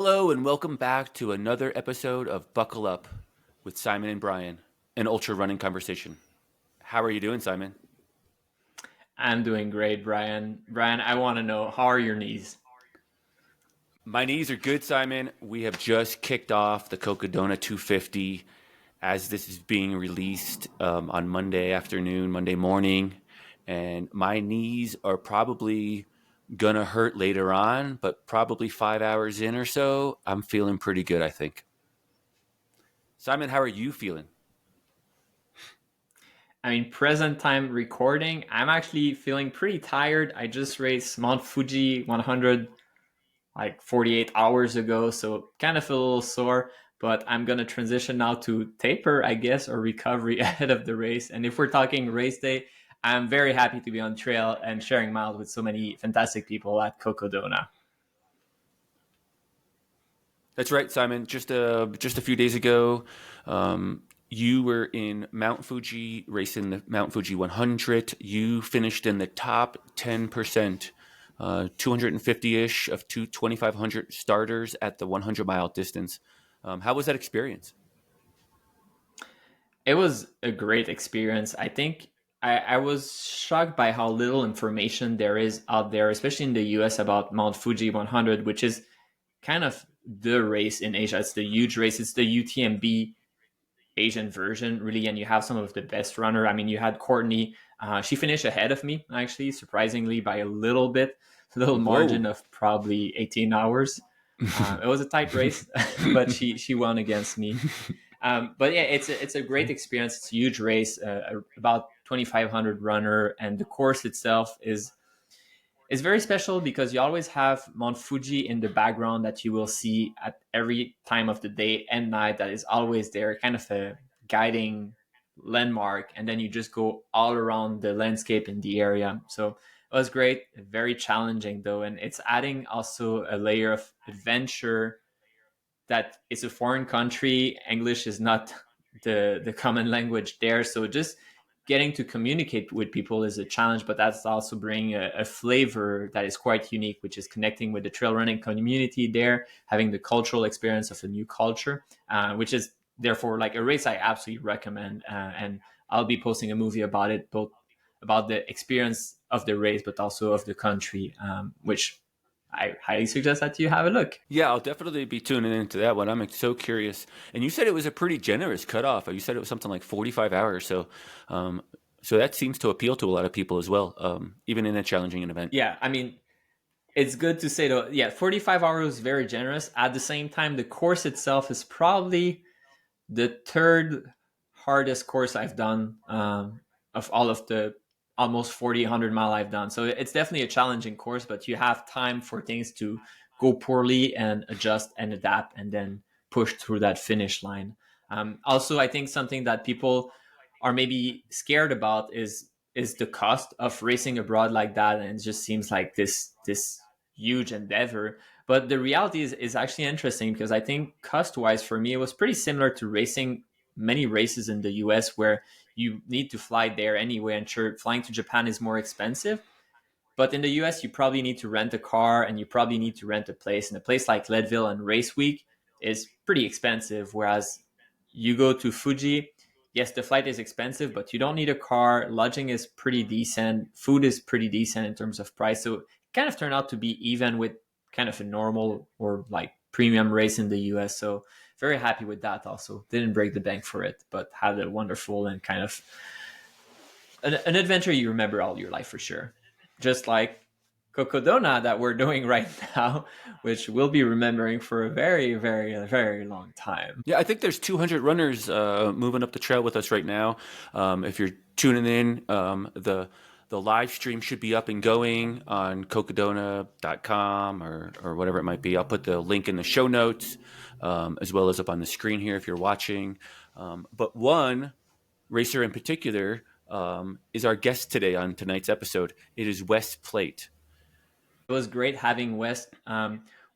Hello, and welcome back to another episode of Buckle Up with Simon and Brian, an ultra running conversation. How are you doing, Simon? I'm doing great, Brian. Brian, I want to know, how are your knees? My knees are good, Simon. We have just kicked off the Cocodona 250 as this is being released on Monday afternoon, Monday morning. And my knees are probably going to hurt later on, but probably 5 hours in or so, I'm feeling pretty good, I think. Simon, how are you feeling? I mean, present time recording, I'm actually feeling pretty tired. I just raced Mount Fuji 100 like 48 hours ago, so kind of a little sore, but I'm going to transition now to taper, I guess, or recovery ahead of the race. And if we're talking race day, I'm very happy to be on trail and sharing miles with so many fantastic people at Cocodona. That's right, Simon. Just a few days ago, you were in Mount Fuji racing the Mount Fuji 100. You finished in the top 10%, 250-ish of 2,500 starters at the 100-mile distance. How was that experience? It was a great experience. I think I was shocked by how little information there is out there, especially in the US, about Mount Fuji 100, which is kind of the race in Asia. It's the huge race. It's the UTMB Asian version, really. And you have some of the best runner. I mean, you had Courtney. She finished ahead of me, actually, surprisingly, by a little bit, a little margin Whoa. of probably 18 hours. It was a tight race, but she won against me. But yeah, it's a great experience. It's a huge race, about 2,500 runner, and the course itself is very special because you always have Mount Fuji in the background that you will see at every time of the day and night. That is always there, kind of a guiding landmark, and then you just go all around the landscape in the area. So it was great, very challenging though, and it's adding also a layer of adventure that it's a foreign country. English is not the common language there, so just getting to communicate with people is a challenge. But that's also bringing a flavor that is quite unique, which is connecting with the trail running community there, having the cultural experience of a new culture, which is therefore like a race I absolutely recommend. And I'll be posting a movie about it, both about the experience of the race, but also of the country, which I highly suggest that you have a look. Yeah, I'll definitely be tuning into that one. I'm so curious. And you said it was a pretty generous cutoff. You said it was something like 45 hours. Um, so that seems to appeal to a lot of people as well, even in a challenging event. Yeah, I mean, it's good to say though, yeah, 45 hours is very generous. At the same time, the course itself is probably the third hardest course I've done, of all of the almost 40, 100 mile I've done. So it's definitely a challenging course, but you have time for things to go poorly and adjust and adapt and then push through that finish line. Also, I think something that people are maybe scared about is the cost of racing abroad like that, and it just seems like this huge endeavor. But the reality is actually interesting, because I think cost wise for me it was pretty similar to racing many races in the US, where you need to fly there anyway, and sure, flying to Japan is more expensive, but in the US you probably need to rent a car, and you probably need to rent a place, and a place like Leadville and Race Week is pretty expensive. Whereas you go to Fuji, yes, the flight is expensive, but you don't need a car. Lodging is pretty decent. Food is pretty decent in terms of price. So it kind of turned out to be even with kind of a normal or like premium race in the US. So very happy with that also. Didn't break the bank for it, but had a wonderful and kind of an adventure you remember all your life for sure. Just like Cocodona that we're doing right now, which we'll be remembering for a very, very, very long time. Yeah, I think there's 200 runners moving up the trail with us right now. If you're tuning in, the live stream should be up and going on cocodona.com or whatever it might be. I'll put the link in the show notes, as well as up on the screen here if you're watching. But one racer in particular is our guest today on tonight's episode. It is Wes Plate. It was great having Wes.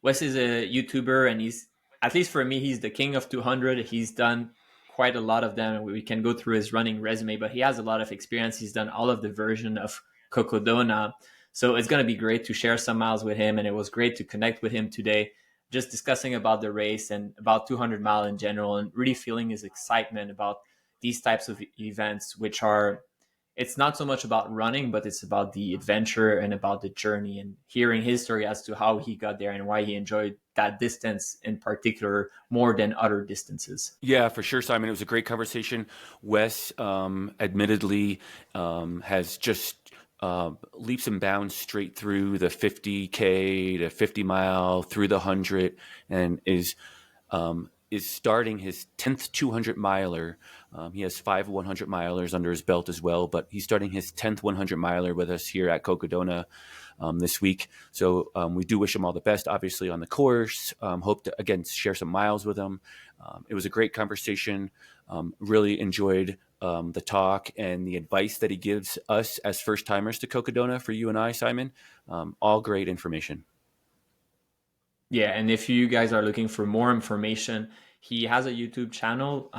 Wes is a YouTuber, and he's, at least for me, he's the king of 200. He's done quite a lot of them. We can go through his running resume, but he has a lot of experience. He's done all of the version of Cocodona. So it's going to be great to share some miles with him. And it was great to connect with him today, just discussing about the race and about 200 mile in general, and really feeling his excitement about these types of events, which are, it's not so much about running, but it's about the adventure and about the journey, and hearing his story as to how he got there and why he enjoyed that distance in particular more than other distances. Yeah, for sure, Simon. It was a great conversation. Wes, admittedly, has just leaps and bounds straight through the 50K to 50 mile, through the 100, and is starting his 10th 200 miler. He has 5 100 milers under his belt as well, but he's starting his 10th 100 miler with us here at Cocodona this week. So we do wish him all the best, obviously, on the course. Hope to, again, share some miles with him. It was a great conversation. Really enjoyed the talk and the advice that he gives us as first timers to Cocodona for you and I, Simon. All great information. Yeah, and if you guys are looking for more information, he has a YouTube channel,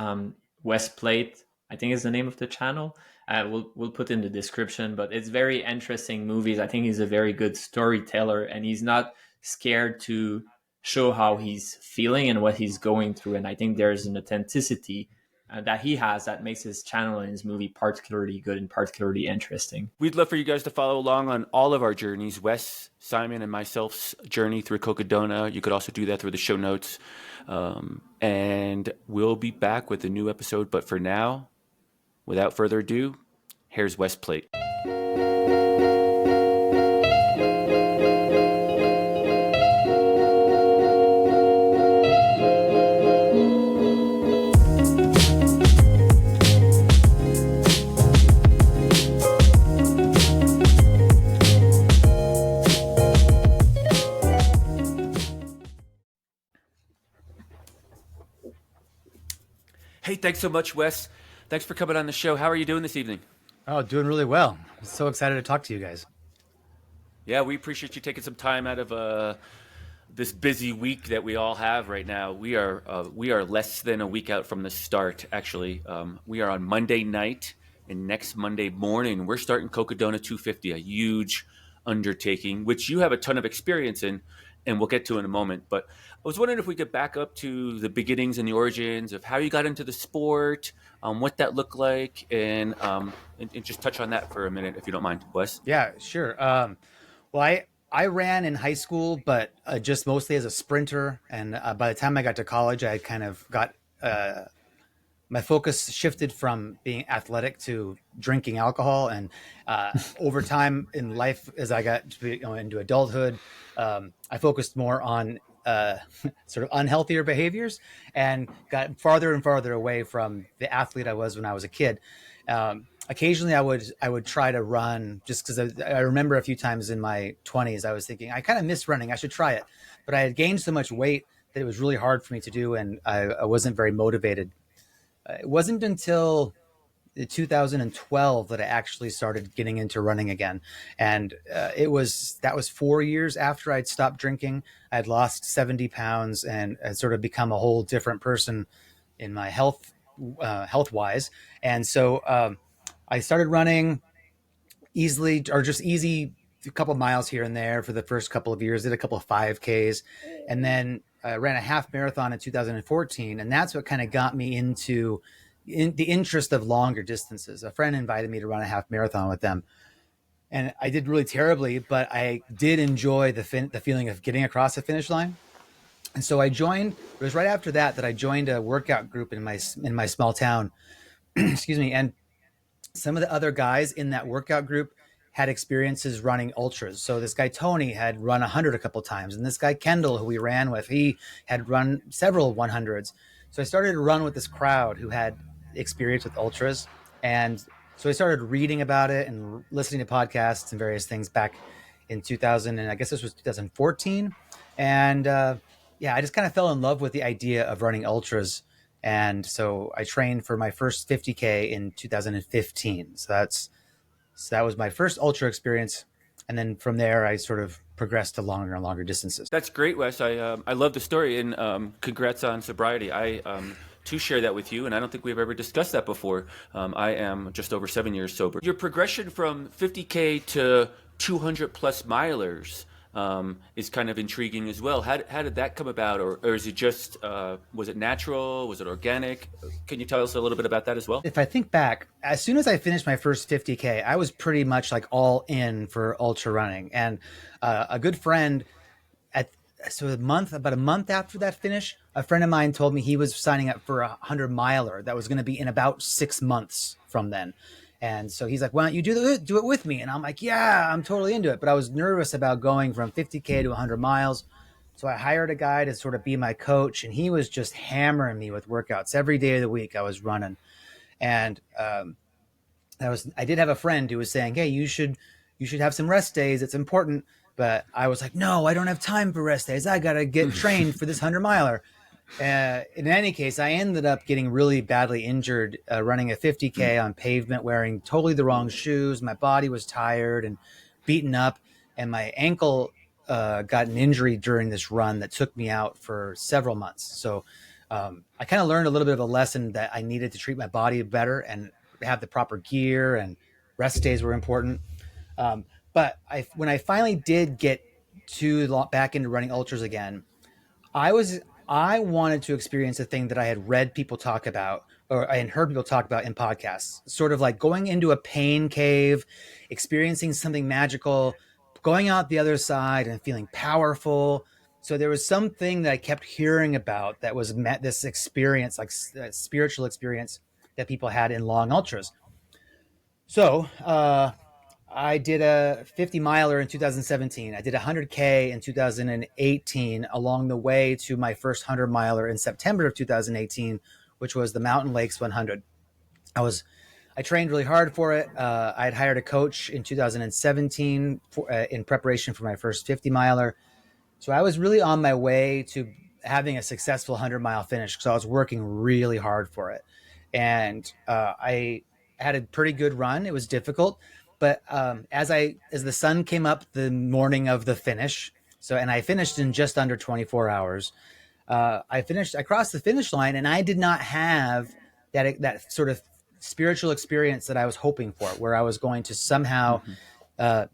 Wes Plate, I think is the name of the channel. We'll put in the description, but it's very interesting movies. I think he's a very good storyteller, and he's not scared to show how he's feeling and what he's going through. And I think there's an authenticity that he has that makes his channel and his movie particularly good and particularly interesting. We'd love for you guys to follow along on all of our journeys, Wes, Simon, and myself's journey through Cocodona. You could also do that through the show notes. And we'll be back with a new episode. But for now, without further ado, here's Wes Plate. Hey, thanks so much, Wes. Thanks for coming on the show. How are you doing this evening? Oh, doing really well. I'm so excited to talk to you guys. Yeah, we appreciate you taking some time out of this busy week that we all have right now. We are less than a week out from the start, actually. We are on Monday night, and next Monday morning, we're starting Cocodona 250, a huge undertaking, which you have a ton of experience in, and we'll get to in a moment. But I was wondering if we could back up to the beginnings and the origins of how you got into the sport, what that looked like, and just touch on that for a minute, if you don't mind, Wes. Yeah, sure. Well, I ran in high school, but just mostly as a sprinter. And by the time I got to college, I kind of got my focus shifted from being athletic to drinking alcohol. And over time in life, as I got to, into adulthood, I focused more on sort of unhealthier behaviors and got farther and farther away from the athlete I was when I was a kid. Occasionally I would try to run just because I remember a few times in my 20s, I was thinking, I kind of miss running. I should try it. But I had gained so much weight that it was really hard for me to do. And I wasn't very motivated. It wasn't until 2012 that I actually started getting into running again. And that was 4 years after I'd stopped drinking. I'd lost 70 pounds and had sort of become a whole different person in my health wise. And so I started running easily, or just easy, a couple of miles here and there for the first couple of years, did a couple of 5Ks, and then ran a half marathon in 2014. And that's what kind of got me into the interest of longer distances. A friend invited me to run a half marathon with them. And I did really terribly, but I did enjoy the feeling of getting across the finish line. And so I joined, it was right after that I joined a workout group in my small town. Excuse me. And some of the other guys in that workout group had experiences running ultras. So this guy, Tony, had run 100 a couple of times. And this guy, Kendall, who we ran with, he had run several 100s. So I started to run with this crowd who had experience with ultras. And so I started reading about it and listening to podcasts and various things back in 2000. And I guess this was 2014. And I just kind of fell in love with the idea of running ultras. And so I trained for my first 50K in 2015. So that was my first ultra experience. And then from there, I sort of progressed to longer and longer distances. That's great, Wes. I love the story, and congrats on sobriety. I to share that with you, and I don't think we've ever discussed that before. I am just over 7 years sober. Your progression from 50K to 200 plus milers, is kind of intriguing as well. How did that come about, or is it just was it natural? Was it organic? Can you tell us a little bit about that as well? If I think back, as soon as I finished my first 50K, I was pretty much like all in for ultra running. And a good friend at about a month after that finish, a friend of mine told me he was signing up for 100 miler that was going to be in about 6 months from then. And so he's like, "Why don't you do it with me?" And I'm like, "Yeah, I'm totally into it." But I was nervous about going from 50K to 100 miles. So I hired a guy to sort of be my coach, and he was just hammering me with workouts every day of the week. I was running, and I did have a friend who was saying, "Hey, you should have some rest days. It's important." But I was like, "No, I don't have time for rest days. I gotta get trained for this 100 miler." In any case, I ended up getting really badly injured running a 50K on pavement, wearing totally the wrong shoes. My body was tired and beaten up, and my ankle got an injury during this run that took me out for several months. So I kind of learned a little bit of a lesson that I needed to treat my body better and have the proper gear, and rest days were important. But when I finally did get back into running ultras again, I wanted to experience a thing that I had read people talk about, or I had heard people talk about in podcasts, sort of like going into a pain cave, experiencing something magical, going out the other side and feeling powerful. So there was something that I kept hearing about that was this experience, like spiritual experience that people had in long ultras. So I did a 50 miler in 2017. I did a 100K in 2018 along the way to my first 100 miler in September of 2018, which was the Mountain Lakes 100. I trained really hard for it. I had hired a coach in 2017 in preparation for my first 50 miler. So I was really on my way to having a successful 100-mile finish because I was working really hard for it. And I had a pretty good run. It was difficult. But as the sun came up the morning of the finish, and I finished in just under 24 hours, I crossed the finish line, and I did not have that sort of spiritual experience that I was hoping for, where I was going to somehow. I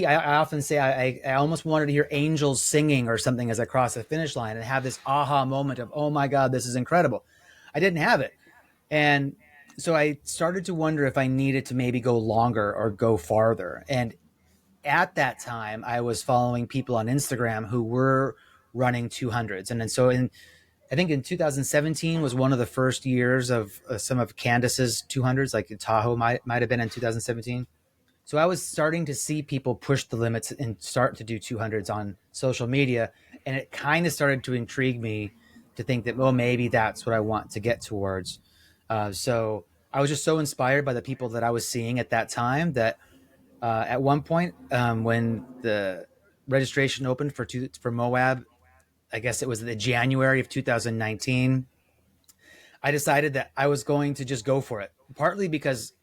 often say I almost wanted to hear angels singing or something as I crossed the finish line and have this aha moment of, "Oh my God, this is incredible." I didn't have it, and so I started to wonder if I needed to maybe go longer or go farther. And at that time, I was following people on Instagram who were running 200s. And then I think in 2017 was one of the first years of some of Candace's 200s, like Tahoe might have been in 2017. So I was starting to see people push the limits and start to do 200s on social media. And it kind of started to intrigue me to think that, well, maybe that's what I want to get towards. So I was just so inspired by the people that I was seeing at that time that at one point when the registration opened for Moab, I guess it was the January of 2019, I decided that I was going to just go for it. Partly because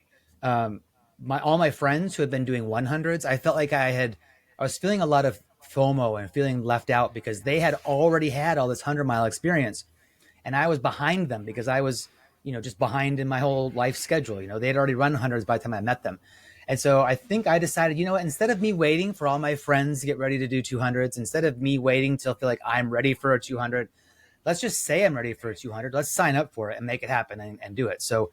all my friends who had been doing 100s, I felt like I was feeling a lot of FOMO and feeling left out because they had already had all this 100-mile experience. And I was behind them because I was, just behind in my whole life schedule. They had already run hundreds by the time I met them. And so I think I decided, what, instead of me waiting for all my friends to get ready to do 200s, instead of me waiting till I feel like I'm ready for a 200, let's just say I'm ready for a 200. Let's sign up for it and make it happen and do it. So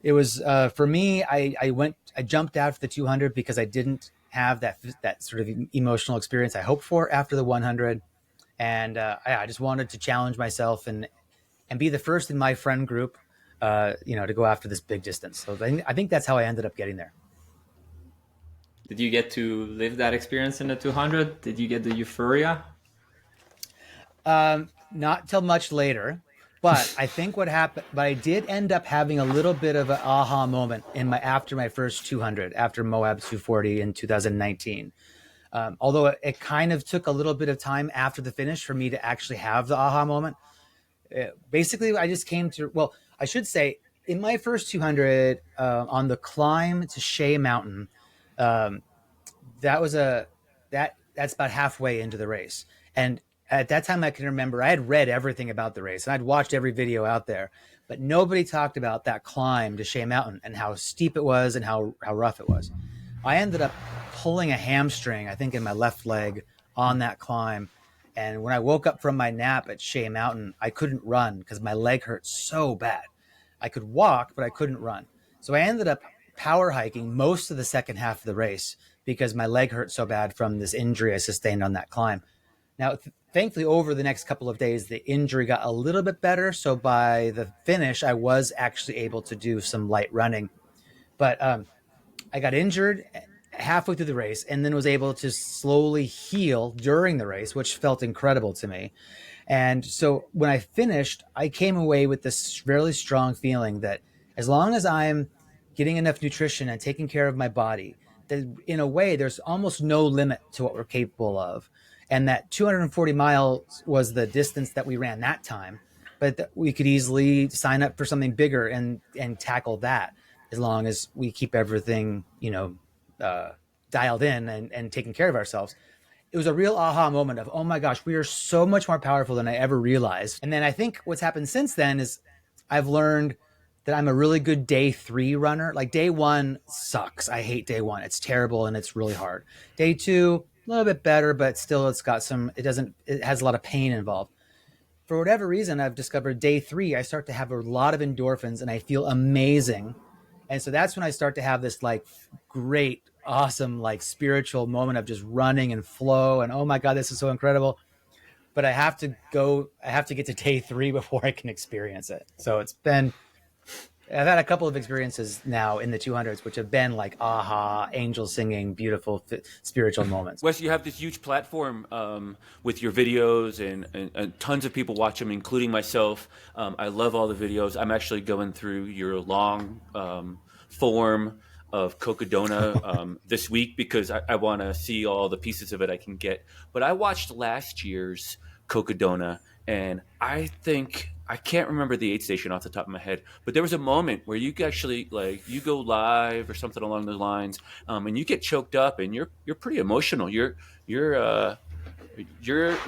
it was, for me, I jumped after the 200 because I didn't have that sort of emotional experience I hoped for after the 100. And I just wanted to challenge myself and be the first in my friend group, to go after this big distance. So I think that's how I ended up getting there. Did you get to live that experience in the 200? Did you get the euphoria? Not till much later, but I think what happened, but I did end up having a little bit of an aha moment after my first 200, after Moab 240 in 2019. Although it kind of took a little bit of time after the finish for me to actually have the aha moment. Basically, I just came to, well, I should say in my first 200 on the climb to Shea Mountain, that's about halfway into the race. And at that time, I can remember I had read everything about the race and I'd watched every video out there, but nobody talked about that climb to Shea Mountain and how steep it was and how rough it was. I ended up pulling a hamstring, I think in my left leg on that climb. And when I woke up from my nap at Shea Mountain, I couldn't run because my leg hurt so bad. I could walk, but I couldn't run. So I ended up power hiking most of the second half of the race because my leg hurt so bad from this injury I sustained on that climb. Now, thankfully, over the next couple of days, the injury got a little bit better. So by the finish, I was actually able to do some light running. But I got injured halfway through the race and then was able to slowly heal during the race, which felt incredible to me. And so when I finished, I came away with this really strong feeling that as long as I'm getting enough nutrition and taking care of my body, that in a way, there's almost no limit to what we're capable of. And that 240 miles was the distance that we ran that time, but we could easily sign up for something bigger and tackle that as long as we keep everything, dialed in and taking care of ourselves. It was a real aha moment of, oh my gosh, we are so much more powerful than I ever realized. And then I think what's happened since then is I've learned that I'm a really good day 3 runner. Like day 1 sucks. I hate day 1. It's terrible and it's really hard. Day 2, a little bit better, but still it has a lot of pain involved. For whatever reason, I've discovered day 3, I start to have a lot of endorphins and I feel amazing. And so that's when I start to have this like great, awesome, like spiritual moment of just running and flow. And oh my God, this is so incredible. But I have to get to day 3 before I can experience it. So I've had a couple of experiences now in the 200s, which have been like aha, angel singing, beautiful spiritual moments. Wes, you have this huge platform with your videos and tons of people watch them, including myself. I love all the videos. I'm actually going through your long form of Cocodona this week because I want to see all the pieces of it I can get. But I watched last year's Cocodona, and I can't remember the aid station off the top of my head, but there was a moment where you actually you go live or something along those lines, and you get choked up, and you're pretty emotional. You're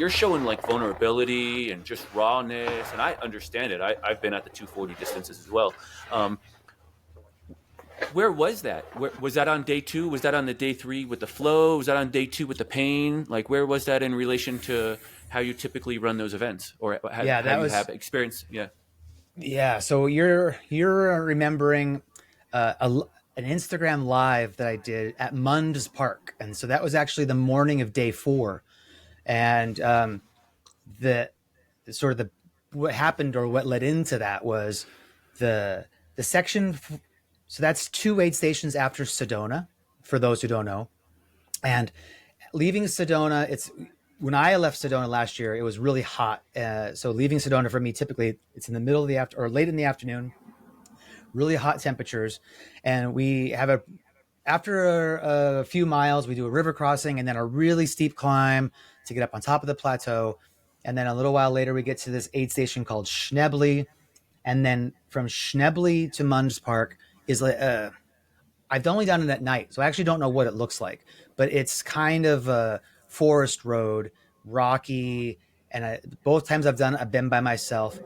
showing like vulnerability and just rawness, and I understand it. I've been at the 240 distances as well. Where was that? Was that on day 2? Was that on the day 3 with the flow? Was that on day 2 with the pain? Like, where was that in relation to how you typically run those events, or how you have experience? Yeah. Yeah. So you're remembering an Instagram live that I did at Munds Park, and so that was actually the morning of day 4, and the sort of the what happened or what led into that was the section. So that's 2 aid stations after Sedona, for those who don't know. And leaving Sedona, when I left Sedona last year, it was really hot. So leaving Sedona for me, typically it's in the middle of the or late in the afternoon, really hot temperatures. And we have after a few miles, we do a river crossing and then a really steep climb to get up on top of the plateau. And then a little while later, we get to this aid station called Schnebly. And then from Schnebly to Munds Park is I've only done it at night, so I actually don't know what it looks like, but it's kind of a forest road, rocky, and both times I've been by myself.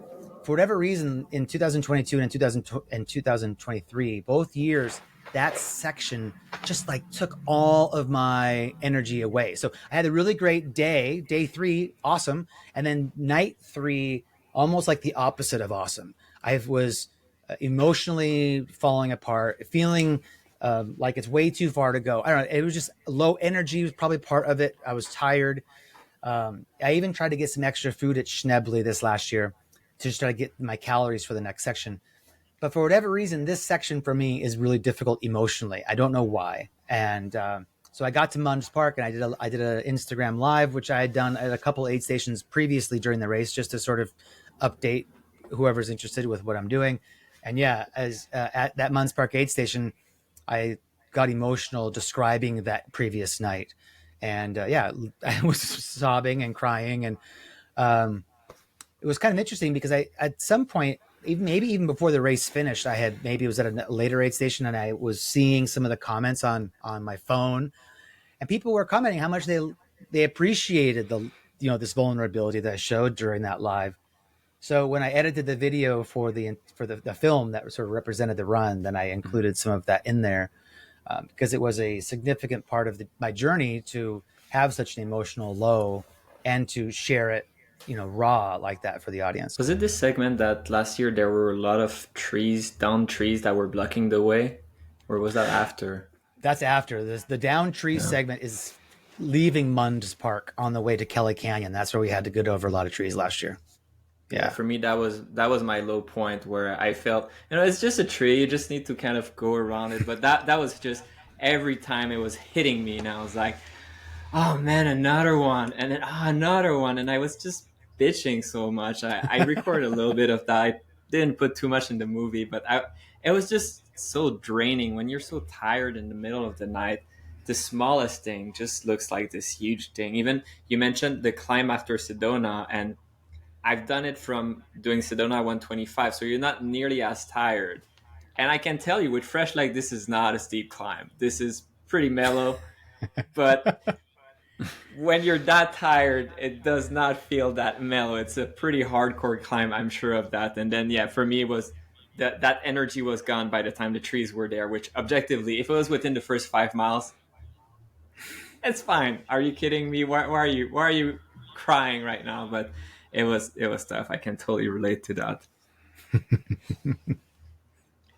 For whatever reason, in 2022 and 2023, both years, that section just like took all of my energy away. So I had a really great day 3, awesome, and then night 3, almost like the opposite of awesome. I was emotionally falling apart, feeling like it's way too far to go. I don't know. It was just low energy was probably part of it. I was tired. I even tried to get some extra food at Schnebly this last year to just try to get my calories for the next section. But for whatever reason, this section for me is really difficult emotionally. I don't know why. And so I got to Munds Park and I did an Instagram live, which I had done at a couple aid stations previously during the race, just to sort of update whoever's interested with what I'm doing. And yeah, at that Munds Park aid station, I got emotional describing that previous night. And I was sobbing and crying. And it was kind of interesting because at some point, maybe even before the race finished, it was at a later aid station and I was seeing some of the comments on my phone, and people were commenting how much they appreciated this vulnerability that I showed during that live. So when I edited the video for the film that sort of represented the run, then I included some of that in there. because it was a significant part of my journey to have such an emotional low and to share it, raw like that for the audience. Was it this segment that last year there were a lot of down trees that were blocking the way? Or was that after? That's after this. The down tree segment is leaving Munds Park on the way to Kelly Canyon. That's where we had to get over a lot of trees last year. Yeah. For me, that was my low point where I felt, it's just a tree. You just need to kind of go around it. But that was just every time it was hitting me, and I was like, oh man, another one, and then another one, and I was just bitching so much. I recorded a little bit of that. I didn't put too much in the movie, but it was just so draining when you're so tired in the middle of the night. The smallest thing just looks like this huge thing. Even you mentioned the climb after Sedona, and I've done it from doing Sedona 125, so you're not nearly as tired. And I can tell you with fresh leg, this is not a steep climb. This is pretty mellow, but when you're that tired, it does not feel that mellow. It's a pretty hardcore climb, I'm sure of that. And then, for me, it was that energy was gone by the time the trees were there, which objectively, if it was within the first 5 miles, it's fine. Are you kidding me? Why are you crying right now? But it was tough. I can totally relate to that.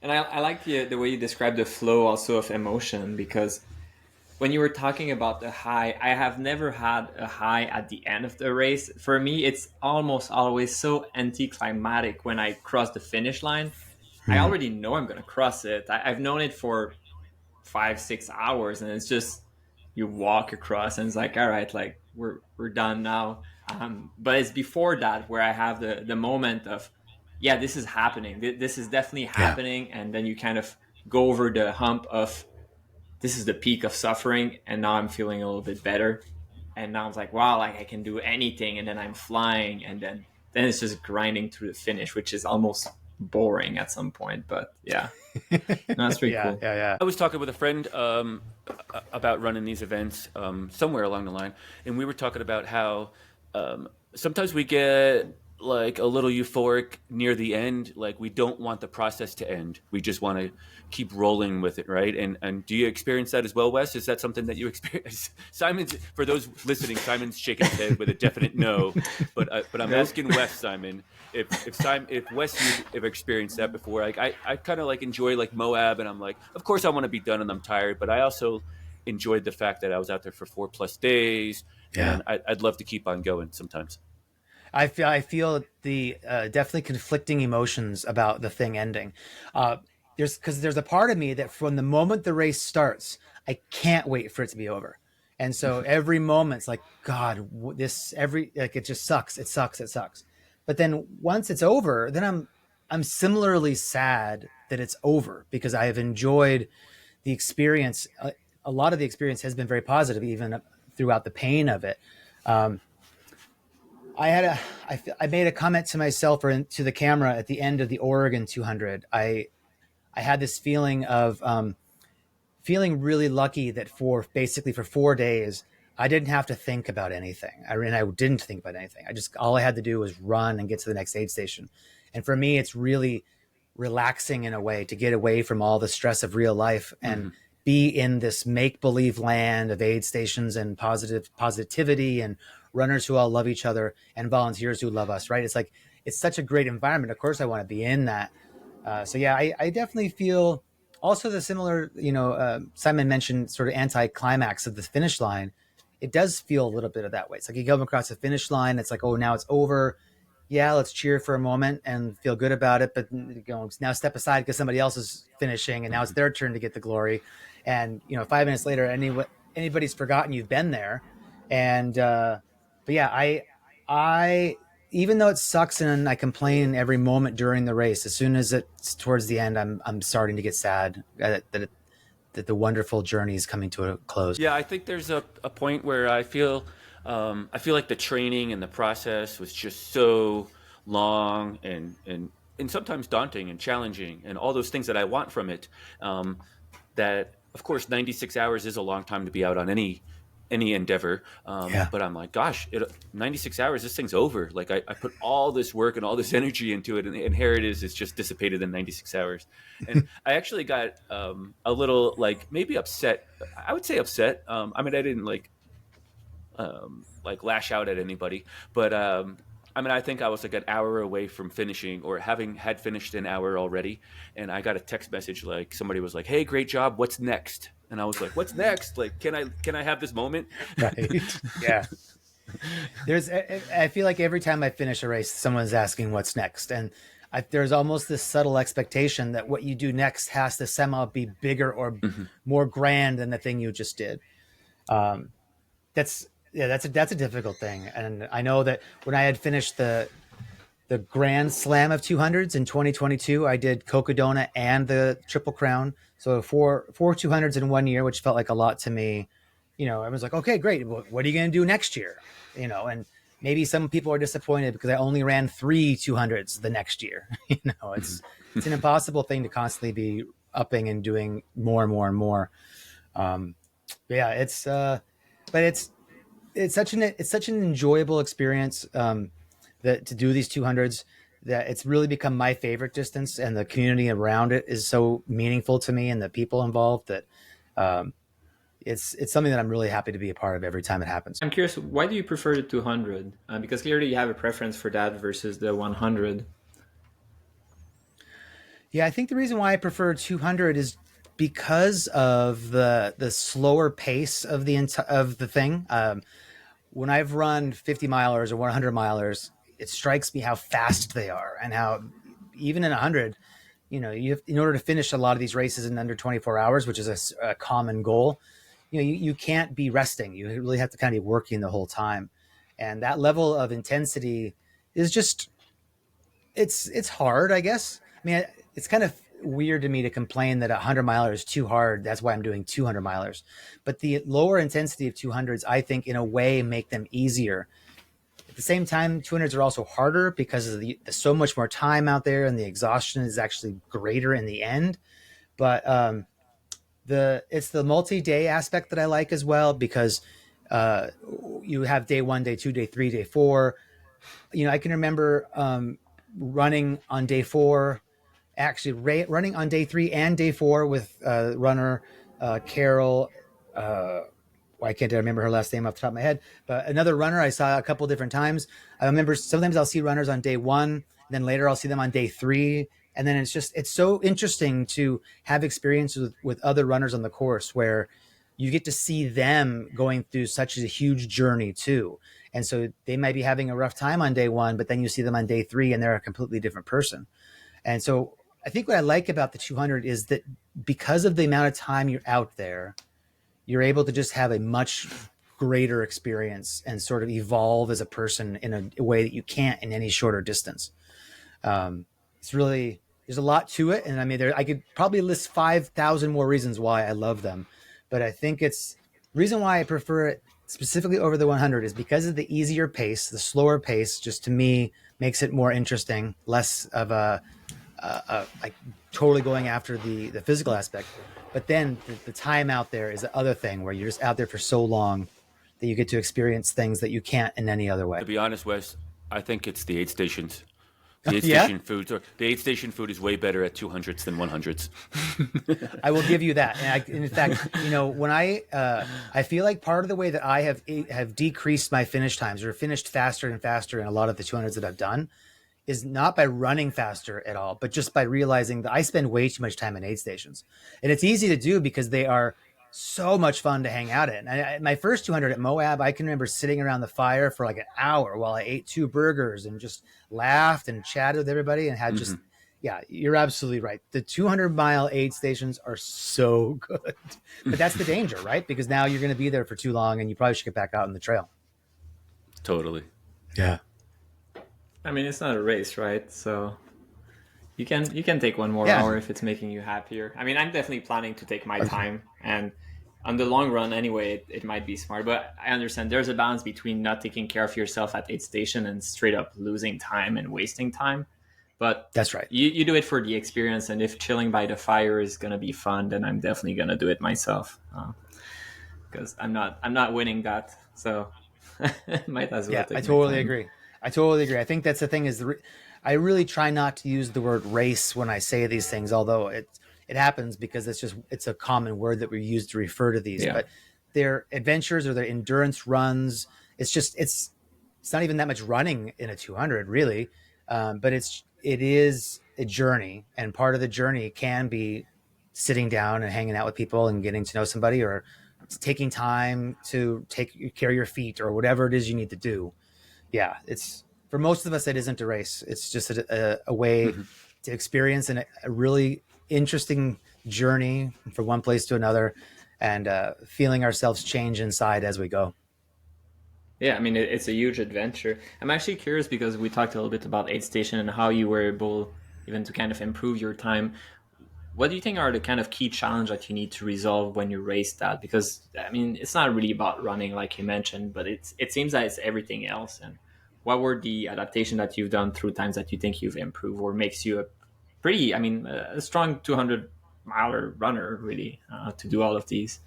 And I like the way you describe the flow also of emotion, because when you were talking about the high, I have never had a high at the end of the race. For me, it's almost always so anticlimactic when I cross the finish line. I already know I'm going to cross it. I've known it for 5-6 hours, and it's just you walk across and it's like, all right, like we're done now. But it's before that where I have the moment of, this is happening. This is definitely happening. Yeah. And then you kind of go over the hump of, this is the peak of suffering, and now I'm feeling a little bit better. And now I'm like, wow, like I can do anything. And then I'm flying, and then it's just grinding through the finish, which is almost boring at some point. But no, that's pretty cool. Yeah. I was talking with a friend about running these events somewhere along the line, and we were talking about how sometimes we get like a little euphoric near the end. Like we don't want the process to end. We just want to keep rolling with it, right? And do you experience that as well, Wes? Is that something that you experience? Simon's, for those listening, Simon's shaking his head with a definite no. But I'm asking Wes, Simon, if Wes you've experienced that before. Like I kind of like enjoy like Moab, and I'm like, of course I want to be done and I'm tired, but I also enjoyed the fact that I was out there for 4+ days. Yeah, and I'd love to keep on going sometimes. I feel the definitely conflicting emotions about the thing ending. There's a part of me that from the moment the race starts, I can't wait for it to be over. And so every moment's like, God, it just sucks. It sucks. But then once it's over, then I'm similarly sad that it's over, because I have enjoyed the experience. A lot of the experience has been very positive, even throughout the pain of it. I made a comment to myself or to the camera at the end of the Oregon 200. I had this feeling of feeling really lucky that for 4 days, I didn't have to think about anything. I didn't think about anything. All I had to do was run and get to the next aid station. And for me, it's really relaxing in a way to get away from all the stress of real life and be in this make-believe land of aid stations and positivity and runners who all love each other and volunteers who love us, right? It's like, it's such a great environment. Of course I want to be in that. I definitely feel also the similar, Simon mentioned sort of anti-climax of the finish line. It does feel a little bit of that way. It's like you come across the finish line. It's like, oh, now it's over. Yeah, let's cheer for a moment and feel good about it. But now step aside because somebody else is finishing and now it's their turn to get the glory. And, 5 minutes later, anybody's forgotten you've been there. And, I even though it sucks and I complain every moment during the race, as soon as it's towards the end, I'm starting to get sad that the wonderful journey is coming to a close. Yeah, I think there's a point where I feel like the training and the process was just so long and sometimes daunting and challenging and all those things that I want from it. That of course 96 hours is a long time to be out on any any endeavor. Yeah. But I'm like, gosh, 96 hours, this thing's over. Like I put all this work and all this energy into it, and here it is. It's just dissipated in 96 hours. And I actually got a little like maybe upset. I would say upset. I mean, I didn't like lash out at anybody, but I mean, I think I was like an hour away from finishing or having had finished an hour already. And I got a text message, like somebody was like, "Hey, great job. What's next?" And I was like, "What's next? Like, can I have this moment?" Right. Yeah. I feel like every time I finish a race, someone's asking what's next. And there's almost this subtle expectation that what you do next has to somehow be bigger or more grand than the thing you just did. That's that's a difficult thing. And I know that when I had finished the Grand Slam of 200s in 2022, I did Cocodona and the Triple Crown. So four 200s in 1 year, which felt like a lot to me. You know, I was like, okay, great. What are you going to do next year? You know, and maybe some people are disappointed because I only ran 3 200s the next year. You know, it's an impossible thing to constantly be upping and doing more and more and more. Yeah, but it's such an enjoyable experience that to do these 200s, that it's really become my favorite distance, and the community around it is so meaningful to me, and the people involved, that it's something that I'm really happy to be a part of every time it happens. I'm curious, why do you prefer the 200? Because clearly you have a preference for that versus the 100. Yeah, I think the reason why I prefer 200 is because of the slower pace of the thing. When I've run 50 milers or 100 milers, it strikes me how fast they are, and how even in 100, you know, in order to finish a lot of these races in under 24 hours, which is a common goal, you know, you can't be resting. You really have to kind of be working the whole time. And that level of intensity is just, it's hard, I guess. I mean, it's kind of weird to me to complain that a 100 miler is too hard. That's why I'm doing 200 milers. But the lower intensity of 200s, I think, in a way, make them easier. At the same time, 200s are also harder because of there's so much more time out there, and the exhaustion is actually greater in the end. But it's the multi-day aspect that I like as well, because you have day 1, day 2, day 3, day 4. You know, I can remember running on day 4, actually running on day 3 and day 4 with runner Carol. Why can't I remember her last name off the top of my head? But another runner I saw a couple different times. I remember sometimes I'll see runners on day 1, then later I'll see them on day 3. And then it's so interesting to have experiences with other runners on the course, where you get to see them going through such a huge journey too. And so they might be having a rough time on day 1, but then you see them on day 3 and they're a completely different person. And so I think what I like about the 200 is that because of the amount of time you're out there, you're able to just have a much greater experience and sort of evolve as a person in a way that you can't in any shorter distance. It's really, there's a lot to it. And I mean, I could probably list 5,000 more reasons why I love them, but I think it's the reason why I prefer it specifically over the 100 is because of the easier pace. The slower pace, just to me, makes it more interesting, less of a like totally going after the physical aspect. But then the time out there is the other thing, where you're just out there for so long that you get to experience things that you can't in any other way. To be honest, Wes, I think it's the aid stations. The aid Yeah? station food is way better at 200s than 100s. I will give you that. And in fact, you know, when I feel like part of the way that I have decreased my finish times, or finished faster and faster in a lot of the 200s that I've done, is not by running faster at all, but just by realizing that I spend way too much time in aid stations. And it's easy to do because they are so much fun to hang out in. My first 200 at Moab, I can remember sitting around the fire for like an hour while I ate 2 burgers and just laughed and chatted with everybody and had just, yeah, you're absolutely right. The 200-mile aid stations are so good, but that's the danger, right? Because now you're going to be there for too long and you probably should get back out on the trail. Totally. Yeah. I mean, it's not a race, right? So you can take one more Yeah. hour if it's making you happier. I mean, I'm definitely planning to take my time, and on the long run anyway, it might be smart. But I understand there's a balance between not taking care of yourself at aid station and straight up losing time and wasting time. But That's right. You do it for the experience, and if chilling by the fire is gonna be fun, then I'm definitely gonna do it myself. because I'm not winning that. So might as well Yeah, I take my totally time. agree. I totally agree. I think that's the thing is I really try not to use the word race when I say these things, although it happens because it's a common word that we use to refer to these. Yeah. But they're adventures or they're endurance runs. It's not even that much running in a 200 really, but it is a journey, and part of the journey can be sitting down and hanging out with people and getting to know somebody, or taking time to take care of your feet or whatever it is you need to do. Yeah, it's for most of us it isn't a race. It's just a way Hmm. to experience a really interesting journey from one place to another, and feeling ourselves change inside as we go. Yeah, I mean, it's a huge adventure. I'm actually curious because we talked a little bit about aid station and how you were able even to kind of improve your time. What do you think are the kind of key challenge that you need to resolve when you race that? Because I mean, it's not really about running like you mentioned, but it seems that it's everything else. And what were the adaptation that you've done through times that you think you've improved or makes you a pretty, I mean, a strong 200 miler runner really to do all of these?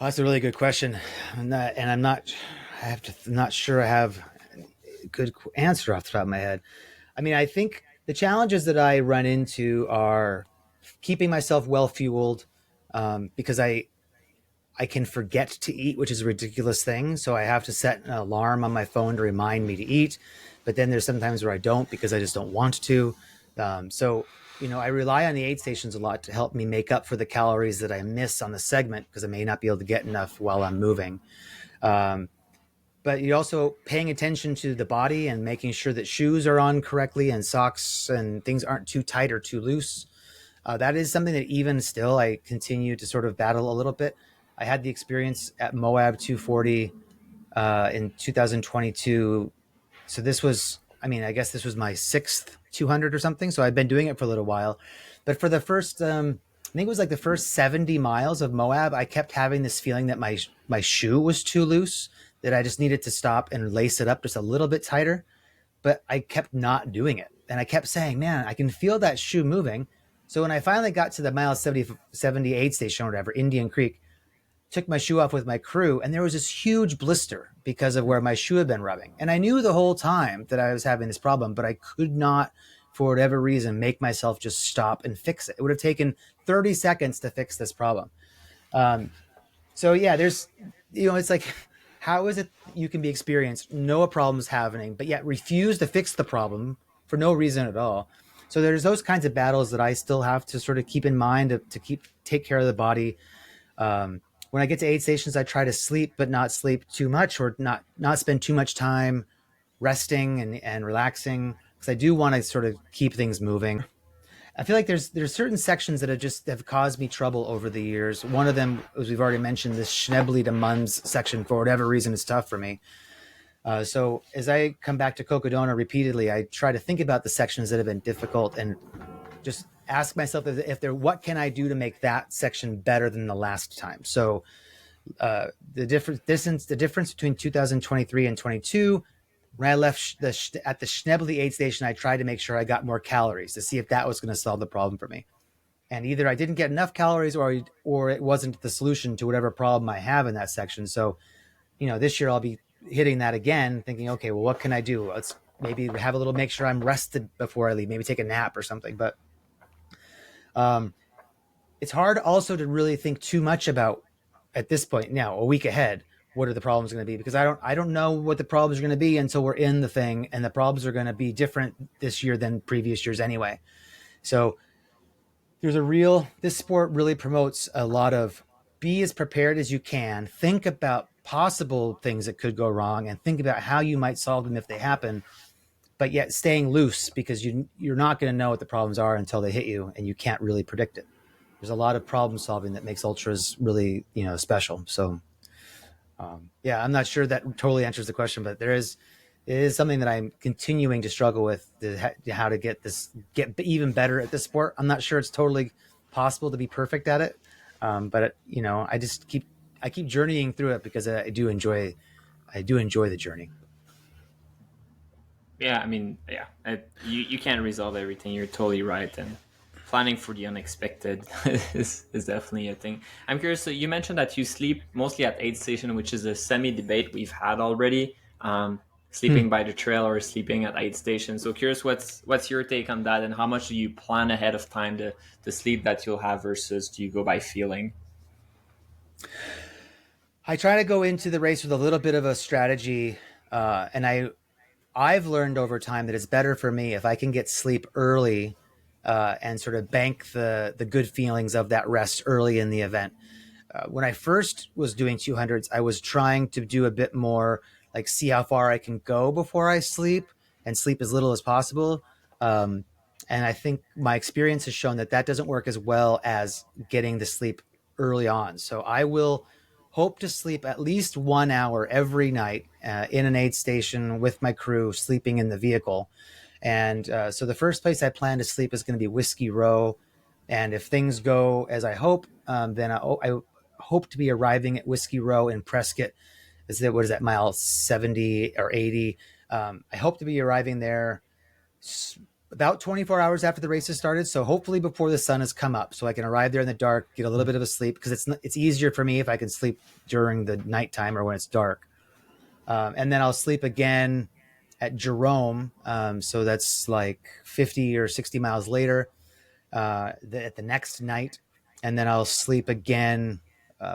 Well, that's a really good question, and I'm not. I'm not sure I have a good answer off the top of my head. I mean, I think the challenges that I run into are keeping myself well fueled, because I can forget to eat, which is a ridiculous thing. So I have to set an alarm on my phone to remind me to eat. But then there's sometimes where I don't because I just don't want to. So, I rely on the aid stations a lot to help me make up for the calories that I miss on the segment because I may not be able to get enough while I'm moving. Um, but you're also paying attention to the body and making sure that shoes are on correctly and socks and things aren't too tight or too loose. That is something that even still I continue to sort of battle a little bit. I had the experience at Moab 240 in 2022. So this was, I mean, I guess this was my sixth 200 or something. So I've been doing it for a little while. But for the first, I think it was like the first 70 miles of Moab, I kept having this feeling that my shoe was too loose, that I just needed to stop and lace it up just a little bit tighter. But I kept not doing it. And I kept saying, man, I can feel that shoe moving. So when I finally got to the mile 78 station or whatever, Indian Creek, took my shoe off with my crew, and there was this huge blister because of where my shoe had been rubbing. And I knew the whole time that I was having this problem, but I could not, for whatever reason, make myself just stop and fix it. It would have taken 30 seconds to fix this problem. Um, so yeah, it's like, how is it you can be experienced, no problems happening, but yet refuse to fix the problem for no reason at all? So there's those kinds of battles that I still have to sort of keep in mind to take care of the body. When I get to aid stations, I try to sleep, but not sleep too much, or not spend too much time resting and relaxing, because I do want to sort of keep things moving. I feel like there's certain sections that have caused me trouble over the years. One of them, as we've already mentioned, this Schnebly to Munz section, for whatever reason, is tough for me. So as I come back to Cocodona repeatedly, I try to think about the sections that have been difficult and just ask myself if there what can I do to make that section better than the last time. So the difference between 2023 and 22, when I left at the Schnebly aid station, I tried to make sure I got more calories to see if that was going to solve the problem for me. And either I didn't get enough calories, or it wasn't the solution to whatever problem I have in that section. So, this year I'll be hitting that again, thinking, okay, well, what can I do? Let's maybe have a little, make sure I'm rested before I leave, maybe take a nap or something. But um, it's hard also to really think too much about, at this point now, a week ahead, what are the problems going to be, because I don't know what the problems are going to be until we're in the thing, and the problems are going to be different this year than previous years anyway. So this sport really promotes a lot of, be as prepared as you can, think about possible things that could go wrong, and think about how you might solve them if they happen, but yet staying loose, because you're not going to know what the problems are until they hit you, and you can't really predict it. There's a lot of problem solving that makes ultras really, special. So yeah, I'm not sure that totally answers the question, but it is something that I'm continuing to struggle with, how to get even better at this sport. I'm not sure it's totally possible to be perfect at it, but I keep journeying through it because I do enjoy the journey. Yeah, I mean, yeah, you can't resolve everything. You're totally right, and planning for the unexpected is definitely a thing. I'm curious. So you mentioned that you sleep mostly at aid station, which is a semi-debate we've had already. Sleeping by the trail or sleeping at aid station. So curious, what's your take on that, and how much do you plan ahead of time the sleep that you'll have versus do you go by feeling? I try to go into the race with a little bit of a strategy, and I've learned over time that it's better for me if I can get sleep early, and sort of bank the good feelings of that rest early in the event. When I first was doing 200s, I was trying to do a bit more, like see how far I can go before I sleep and sleep as little as possible. Um, and I think my experience has shown that that doesn't work as well as getting the sleep early on. So I will hope to sleep at least 1 hour every night, in an aid station with my crew, sleeping in the vehicle. And so the first place I plan to sleep is going to be Whiskey Row. And if things go as I hope, then I hope to be arriving at Whiskey Row in Prescott. What is that, mile 70 or 80? I hope to be arriving there about 24 hours after the race has started. So hopefully before the sun has come up, so I can arrive there in the dark, get a little bit of a sleep, because it's easier for me if I can sleep during the nighttime or when it's dark. And then I'll sleep again at Jerome. So that's like 50 or 60 miles later, at the next night. And then I'll sleep again,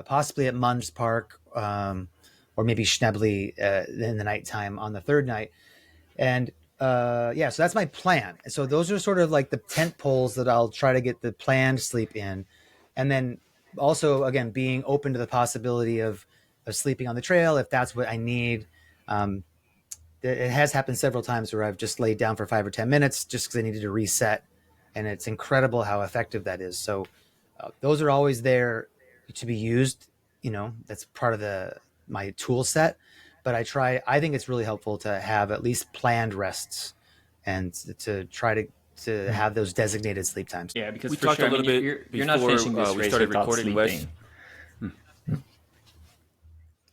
possibly at Munds Park, or maybe Schnebly, in the nighttime on the third night. And yeah, so that's my plan. So those are sort of like the tent poles that I'll try to get the planned sleep in. And then also, again, being open to the possibility of sleeping on the trail if that's what I need. Um, it has happened several times where I've just laid down for 5 or 10 minutes just because I needed to reset. And it's incredible how effective that is. So those are always there to be used. That's part of my tool set. But I think it's really helpful to have at least planned rests and to try to have those designated sleep times. Yeah, because We for talked sure, a I mean, little bit you're not before finishing this we race started without recording, Wes. sleeping.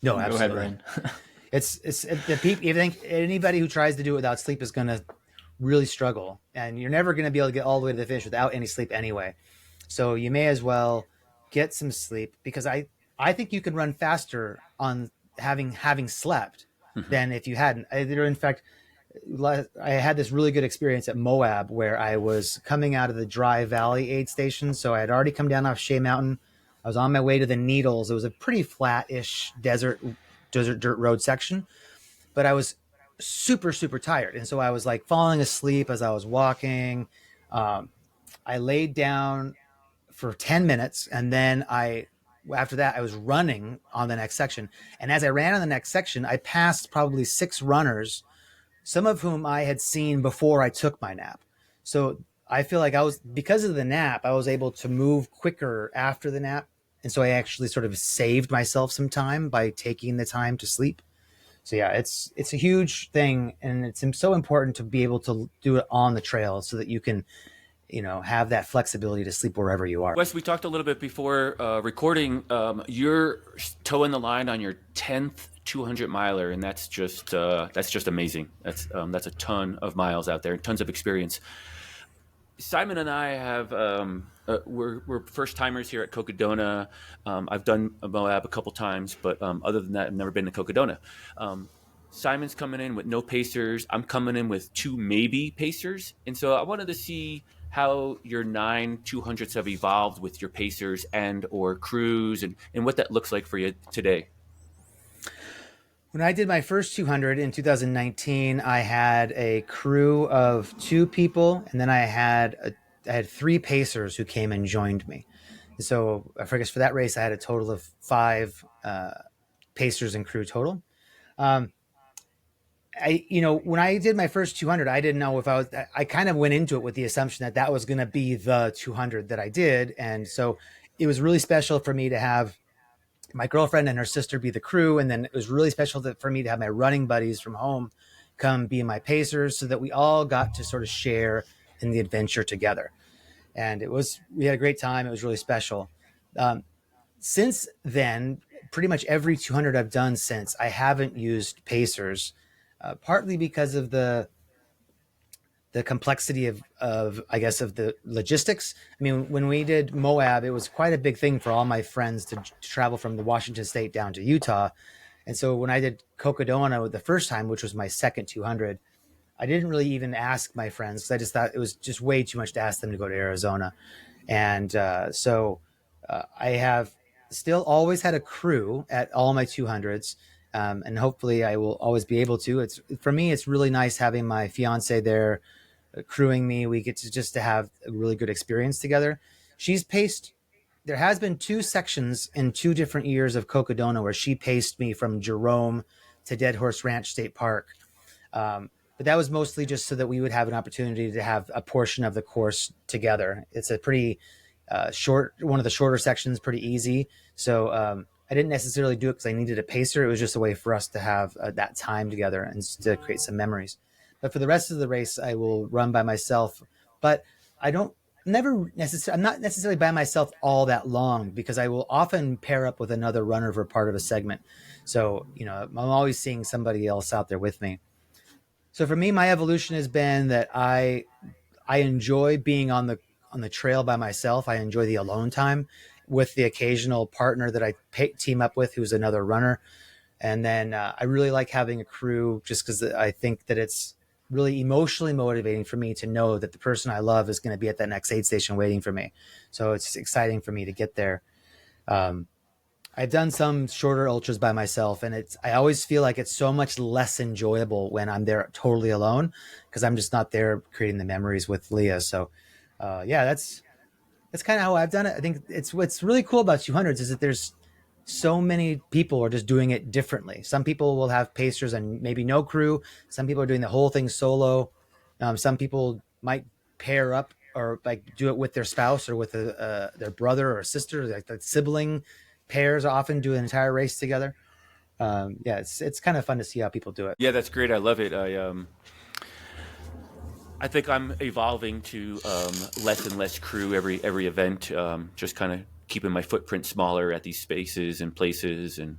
No, Go ahead, absolutely. Brian. It's the people. You think anybody who tries to do it without sleep is going to really struggle, and you're never going to be able to get all the way to the finish without any sleep anyway. So you may as well get some sleep, because I think you can run faster on having slept than if you hadn't. In fact, I had this really good experience at Moab where I was coming out of the Dry Valley aid station. So I had already come down off Shea Mountain. I was on my way to the Needles. It was a pretty flat-ish desert dirt road section, but I was super, super tired. And so I was like falling asleep as I was walking. Um, I laid down for 10 minutes, and then after that I was running on the next section. And as I ran on the next section, I passed probably 6 runners, some of whom I had seen before I took my nap. So I feel like because of the nap, I was able to move quicker after the nap. And so I actually sort of saved myself some time by taking the time to sleep. So yeah, it's a huge thing, and it's so important to be able to do it on the trail so that you can, have that flexibility to sleep wherever you are. Wes, we talked a little bit before recording. You're towing the line on your 10th 200 miler, and that's just amazing. That's a ton of miles out there, tons of experience. Simon and I have we're first timers here at Cocodona. I've done Moab a couple times, but other than that, I've never been to Cocodona. Simon's coming in with no pacers. I'm coming in with 2 maybe pacers, and so I wanted to see how your 9 200s have evolved with your pacers and or crews, and what that looks like for you today. When I did my first 200 in 2019, I had a crew of 2 people, and then I had 3 pacers who came and joined me. So I guess for that race, I had a total of 5 pacers and crew total. When I did my first 200, I didn't know if I kind of went into it with the assumption that was going to be the 200 that I did. And so it was really special for me to have my girlfriend and her sister be the crew. And then it was really special for me to have my running buddies from home come be my pacers, so that we all got to sort of share in the adventure together. And we had a great time. It was really special. Since then, pretty much every 200 I've done since, I haven't used pacers, partly because of the the complexity of I guess of the logistics. I mean, when we did Moab, it was quite a big thing for all my friends to travel from the Washington State down to Utah. And so when I did Cocodona the first time, which was my second 200, I didn't really even ask my friends because I just thought it was just way too much to ask them to go to Arizona. And I have still always had a crew at all my 200s. And hopefully I will always be able to. It's for me, it's really nice having my fiance there crewing me. We get to just to have a really good experience together. She's paced. There has been two sections in 2 different years of Cocodona where she paced me from Jerome to Dead Horse Ranch State Park. But that was mostly just so that we would have an opportunity to have a portion of the course together. It's a pretty short, one of the shorter sections, pretty easy. So I didn't necessarily do it because I needed a pacer. It was just a way for us to have that time together and to create some memories. But for the rest of the race, I will run by myself. But I don't never necessarily. I'm not necessarily by myself all that long because I will often pair up with another runner for part of a segment. So I'm always seeing somebody else out there with me. So for me, my evolution has been that I enjoy being on the trail by myself. I enjoy the alone time with the occasional partner that I team up with, who's another runner. And then I really like having a crew just because I think that it's really emotionally motivating for me to know that the person I love is going to be at that next aid station waiting for me. So it's exciting for me to get there. I've done some shorter ultras by myself, and I always feel like it's so much less enjoyable when I'm there totally alone because I'm just not there creating the memories with Leah. So yeah, that's kind of how I've done it. I think it's what's really cool about 200s is that there's so many people are just doing it differently. Some people will have pacers and maybe no crew. Some people are doing the whole thing solo. Some people might pair up or like do it with their spouse or with their brother or sister. Like the sibling pairs often do an entire race together. Yeah, it's kind of fun to see how people do it. Yeah, that's great. I love it. I think I'm evolving to less and less crew every event. Just kind of keeping my footprint smaller at these spaces and places, and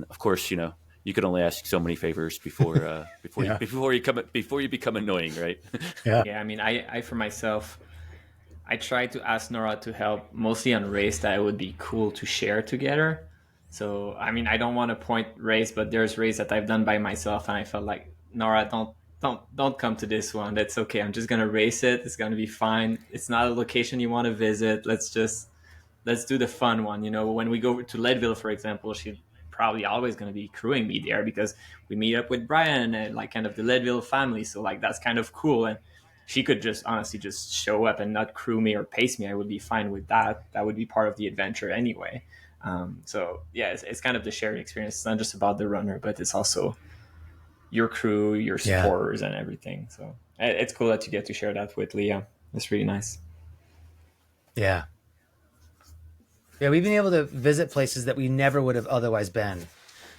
of course, you can only ask so many favors Yeah. before you become annoying, right? Yeah. Yeah, I mean, I for myself, I try to ask Nora to help mostly on race that it would be cool to share together. So, I mean, I don't want to point race, but there's race that I've done by myself, and I felt like Nora, don't come to this one. That's okay. I'm just gonna race it. It's gonna be fine. It's not a location you want to visit. Let's do the fun one. When we go to Leadville, for example, she's probably always going to be crewing me there because we meet up with Brian and like kind of the Leadville family. So like that's kind of cool. And she could just honestly just show up and not crew me or pace me. I would be fine with that. That would be part of the adventure anyway. So yeah, it's kind of the sharing experience. It's not just about the runner, but it's also your crew, your Yeah. supporters, and everything. So it's cool that you get to share that with Leah. It's really nice. Yeah. Yeah, we've been able to visit places that we never would have otherwise been.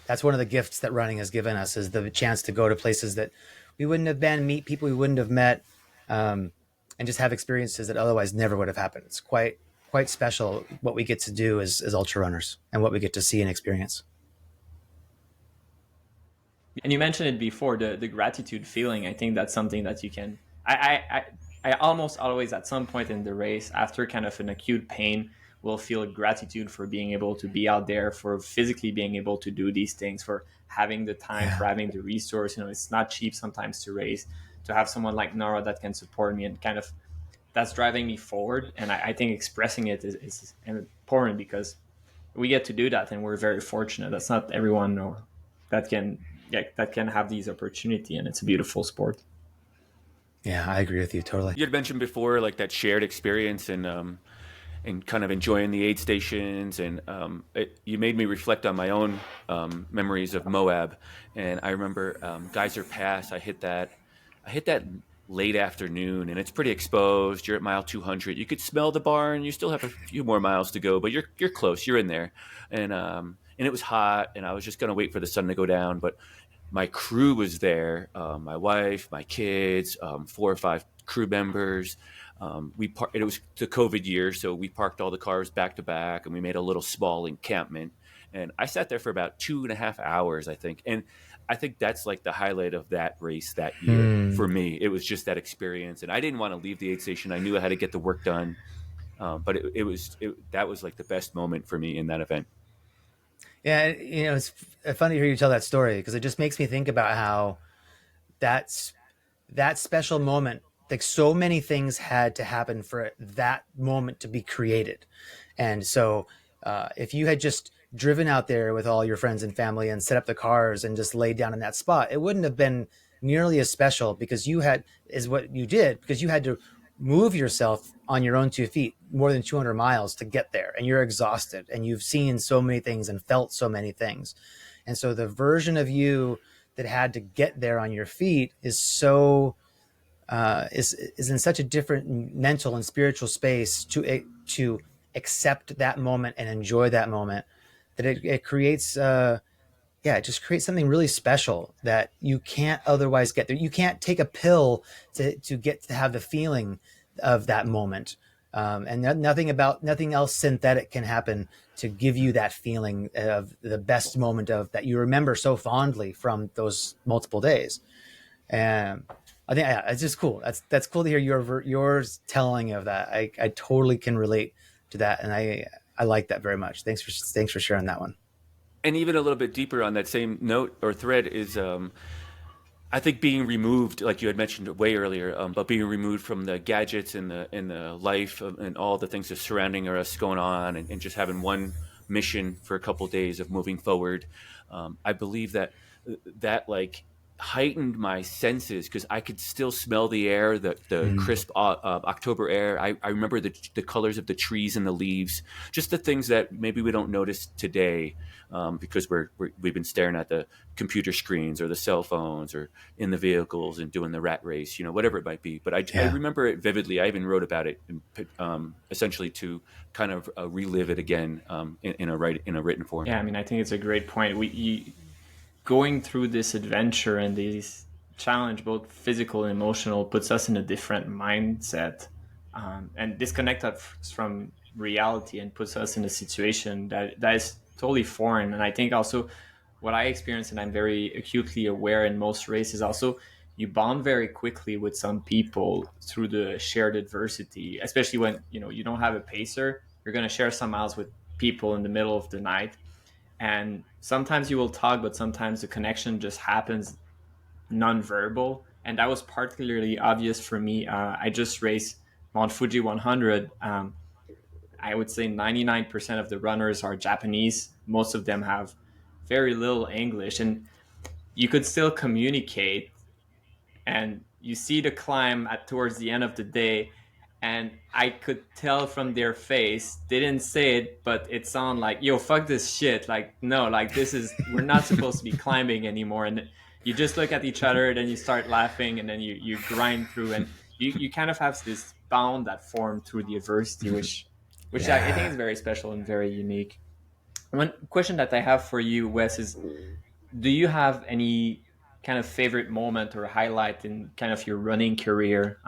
That's one of the gifts that running has given us is the chance to go to places that we wouldn't have been, meet people we wouldn't have met, and just have experiences that otherwise never would have happened. It's quite special what we get to do as ultra runners and what we get to see and experience. And you mentioned it before, the gratitude feeling. I think that's something that you can. I almost always at some point in the race, after kind of an acute pain, will feel gratitude for being able to be out there, for physically being able to do these things, for having the time, for having the resource. It's not cheap sometimes to race. To have someone like Nora that can support me and kind of that's driving me forward. And I think expressing it is important because we get to do that, and we're very fortunate. That's not everyone or that can have these opportunity, and it's a beautiful sport. Yeah, I agree with you totally. You had mentioned before like that shared experience and kind of enjoying the aid stations, and you made me reflect on my own memories of Moab. And I remember Geyser Pass. I hit that late afternoon, and it's pretty exposed. You're at mile 200. You could smell the barn. You still have a few more miles to go, but you're close. You're in there, and it was hot, and I was just gonna wait for the sun to go down, but my crew was there, my wife, my kids, 4 or 5 crew members. It was the COVID year, so we parked all the cars back to back, and we made a little small encampment. And I sat there for about 2.5 hours, I think. And I think that's like the highlight of that race that year Hmm. for me. It was just that experience, and I didn't want to leave the aid station. I knew I had to get the work done, but that was like the best moment for me in that event. Yeah, it's funny to hear you tell that story because it just makes me think about how that's that special moment. Like so many things had to happen for that moment to be created, and so if you had just driven out there with all your friends and family and set up the cars and just laid down in that spot, it wouldn't have been nearly as special because you had is what you did because you had to move yourself on your own 2 feet more than 200 miles to get there, and you're exhausted and you've seen so many things and felt so many things, and so the version of you that had to get there on your feet is so is in such a different mental and spiritual space to accept that moment and enjoy that moment that it creates yeah, it just creates something really special that you can't otherwise get there. You can't take a pill to get to have the feeling of that moment. And nothing else synthetic can happen to give you that feeling of the best moment of that you remember so fondly from those multiple days. And I think yeah, it's just cool. That's cool to hear yours telling of that. I totally can relate to that, and I like that very much. Thanks for sharing that one. And even a little bit deeper on that same note or thread is I think being removed, like you had mentioned way earlier, but being removed from the gadgets and the life and all the things that's surrounding us going on, and just having one mission for a couple of days of moving forward. I believe that like heightened my senses because I could still smell the air, the Mm. crisp October air. I remember the colors of the trees and the leaves, just the things that maybe we don't notice today because we've been staring at the computer screens or the cell phones or in the vehicles and doing the rat race, whatever it might be. But I Yeah. remember it vividly. I even wrote about it, essentially to kind of relive it again in a written form. Yeah, I mean, I think it's a great point. Going through this adventure and this challenge, both physical and emotional, puts us in a different mindset, and disconnect us from reality and puts us in a situation that is totally foreign. And I think also what I experience, and I'm very acutely aware in most races, also you bond very quickly with some people through the shared adversity, especially when you don't have a pacer. You're going to share some miles with people in the middle of the night, and sometimes you will talk, but sometimes the connection just happens non-verbal, and that was particularly obvious for me. I just raced Mount Fuji 100. I would say 99% of the runners are Japanese. Most of them have very little English, and you could still communicate, and you see the climb at towards the end of the day, and I could tell from their face, they didn't say it, but it sounded like, yo, fuck this shit, like, no, like, this is, we're not supposed to be climbing anymore. And you just look at each other, then you start laughing, and then you grind through, and you kind of have this bond that formed through the adversity, which I think Yeah. is very special and very unique. One question that I have for you, Wes, is do you have any kind of favorite moment or highlight in kind of your running career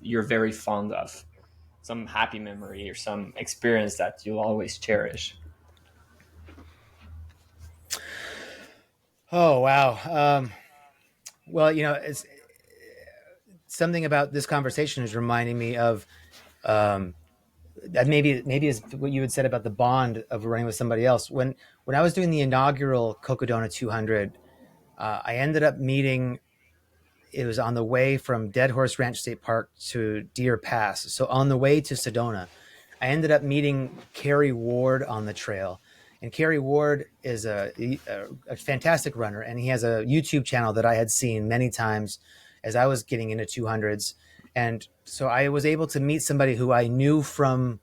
you're very fond of? Some happy memory or some experience that you'll always cherish? Oh wow. Well, it's something about this conversation is reminding me of um, that maybe is what you had said about the bond of running with somebody else. When I was doing the inaugural Cocodona 200, I ended up meeting. It was on the way from Dead Horse Ranch State Park to Deer Pass. So on the way to Sedona, I ended up meeting Kerry Ward on the trail. And Kerry Ward is a fantastic runner, and he has a YouTube channel that I had seen many times as I was getting into 200s. And so I was able to meet somebody who I knew from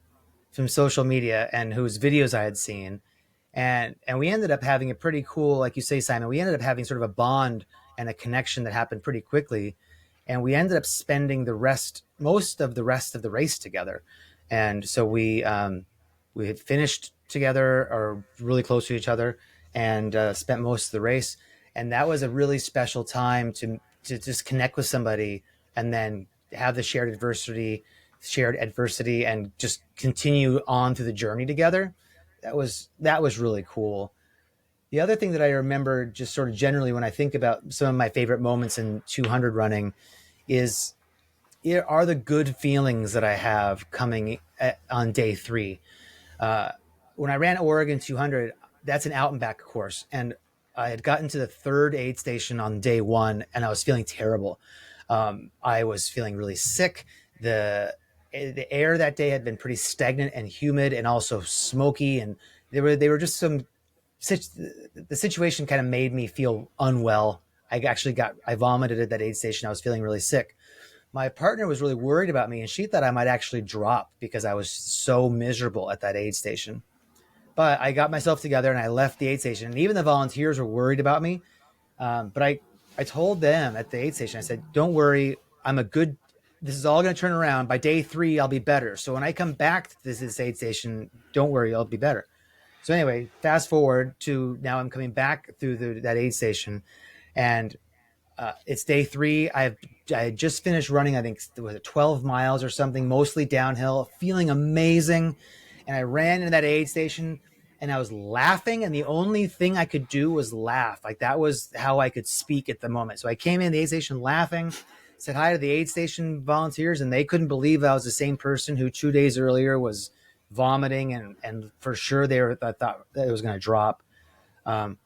social media and whose videos I had seen, and we ended up having a pretty cool, like you say, Simon. We ended up having sort of a bond and a connection that happened pretty quickly, and we ended up spending most of the rest of the race together, and so we had finished together or really close to each other, and spent most of the race, and that was a really special time to just connect with somebody and then have the shared adversity and just continue on through the journey together. That was really cool. The other thing that I remember just sort of generally when I think about some of my favorite moments in 200 running is are the good feelings that I have coming on day three. Uh, when I ran Oregon 200, that's an out and back course. And I had gotten to the third aid station on day one and I was feeling terrible. I was feeling really sick. The air that day had been pretty stagnant and humid and also smoky. And they were just some, the situation kind of made me feel unwell. I vomited at that aid station. I was feeling really sick. My partner was really worried about me and she thought I might actually drop because I was so miserable at that aid station. But I got myself together and I left the aid station. And even the volunteers were worried about me. But I told them at the aid station, I said, don't worry, this is all going to turn around. By day three, I'll be better. So when I come back to this aid station, don't worry, I'll be better. So anyway, fast forward to now I'm coming back through that aid station and it's day three. I had just finished running. I think it was 12 miles or something, mostly downhill, feeling amazing. And I ran into that aid station, and I was laughing. And the only thing I could do was laugh. Like that was how I could speak at the moment. So I came in the aid station laughing, said hi to the aid station volunteers, and they couldn't believe I was the same person who 2 days earlier was vomiting, and for sure I thought that it was going to drop. Um,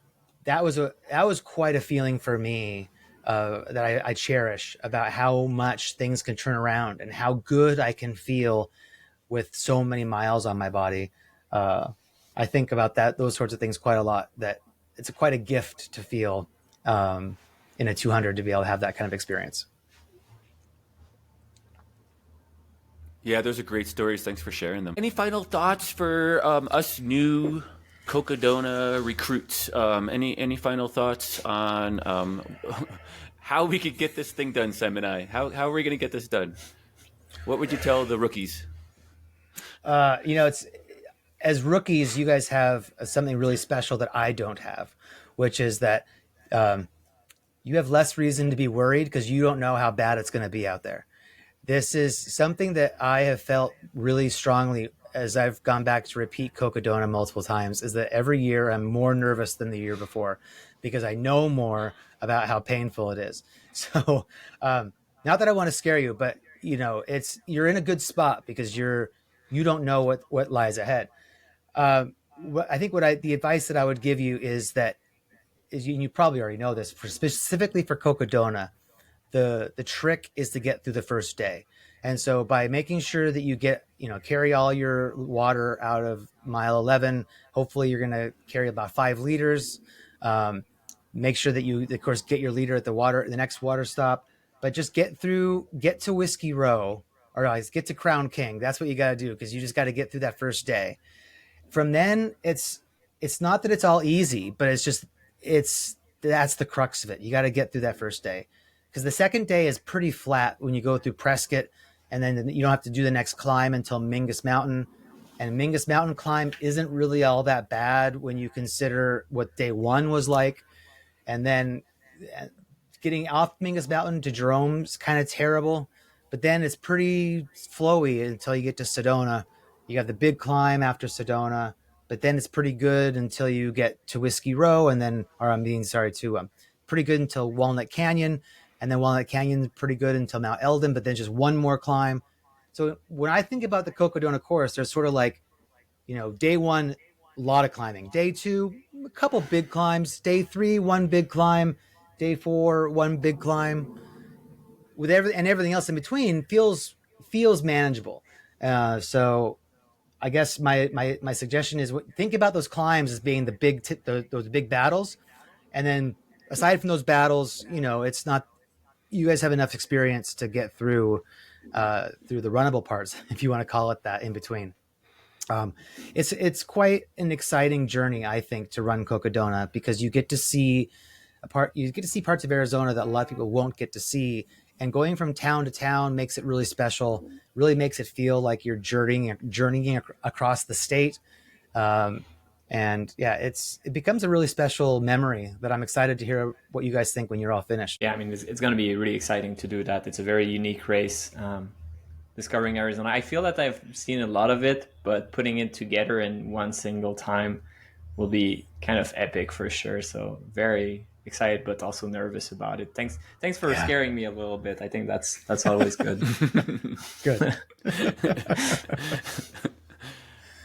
that was quite a feeling for me that I cherish about how much things can turn around and how good I can feel with so many miles on my body. Uh, I think about those sorts of things quite a lot. That it's quite a gift to feel in a 200 to be able to have that kind of experience. Yeah, those are great stories. Thanks for sharing them. Any final thoughts for us new Cocodona recruits? Any final thoughts on how we could get this thing done, Sam and I? How are we going to get this done? What would you tell the rookies? It's as rookies, you guys have something really special that I don't have, which is that um, you have less reason to be worried because you don't know how bad it's going to be out there. This is something that I have felt really strongly as I've gone back to repeat Cocodona multiple times is that every year I'm more nervous than the year before because I know more about how painful it is. So, not that I want to scare you, but you're in a good spot because you don't know what lies ahead. I think the advice that I would give you is that you probably already know this for specifically for Cocodona, the trick is to get through the first day. And so by making sure that you carry all your water out of mile 11, hopefully you're going to carry about 5 liters. Um, Make sure that you, of course, get your liter at the next water stop, but just get to Whiskey Row or get to Crown King. That's what you got to do because you just got to get through that first day. From then it's not that it's all easy, but it's that's the crux of it. You got to get through that first day because the second day is pretty flat when you go through Prescott, and then you don't have to do the next climb until Mingus Mountain. And Mingus Mountain climb isn't really all that bad when you consider what day one was like. And then getting off Mingus Mountain to Jerome's kind of terrible, but then it's pretty flowy until you get to Sedona. You have the big climb after Sedona, but then it's pretty good until you get to Whiskey Row, and then, or I'm being sorry, to pretty good until Walnut Canyon, and then Walnut Canyon pretty good until Mount Eldon, but then just one more climb. So when I think about the Cocodona course, there's sort of like, day one, a lot of climbing. Day two, a couple big climbs. Day three, one big climb. Day four, one big climb. Everything else in between feels manageable. So I guess my suggestion is think about those climbs as being those big battles, and then aside from those battles, it's not. You guys have enough experience to get through the runnable parts, if you want to call it that, in between. It's quite an exciting journey, I think, to run Cocodona because you get to see parts of Arizona that a lot of people won't get to see. And going from town to town makes it really special, really makes it feel like you're journeying across the state. Um, and yeah, it becomes a really special memory that I'm excited to hear what you guys think when you're all finished. Yeah, I mean, it's going to be really exciting to do that. It's a very unique race. Discovering Arizona. I feel that I've seen a lot of it, but putting it together in one single time will be kind of epic for sure. So very excited, but also nervous about it. Thanks for Yeah. scaring me a little bit. I think that's always good. Good.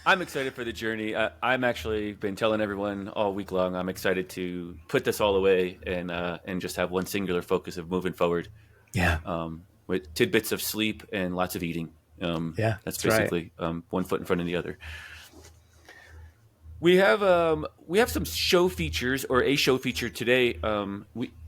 I'm excited for the journey. I'm actually been telling everyone all week long. I'm excited to put this all away and just have one singular focus of moving forward. Yeah. With tidbits of sleep and lots of eating. Yeah. That's That's right. basically one foot in front of the other. We have some show features or a show feature today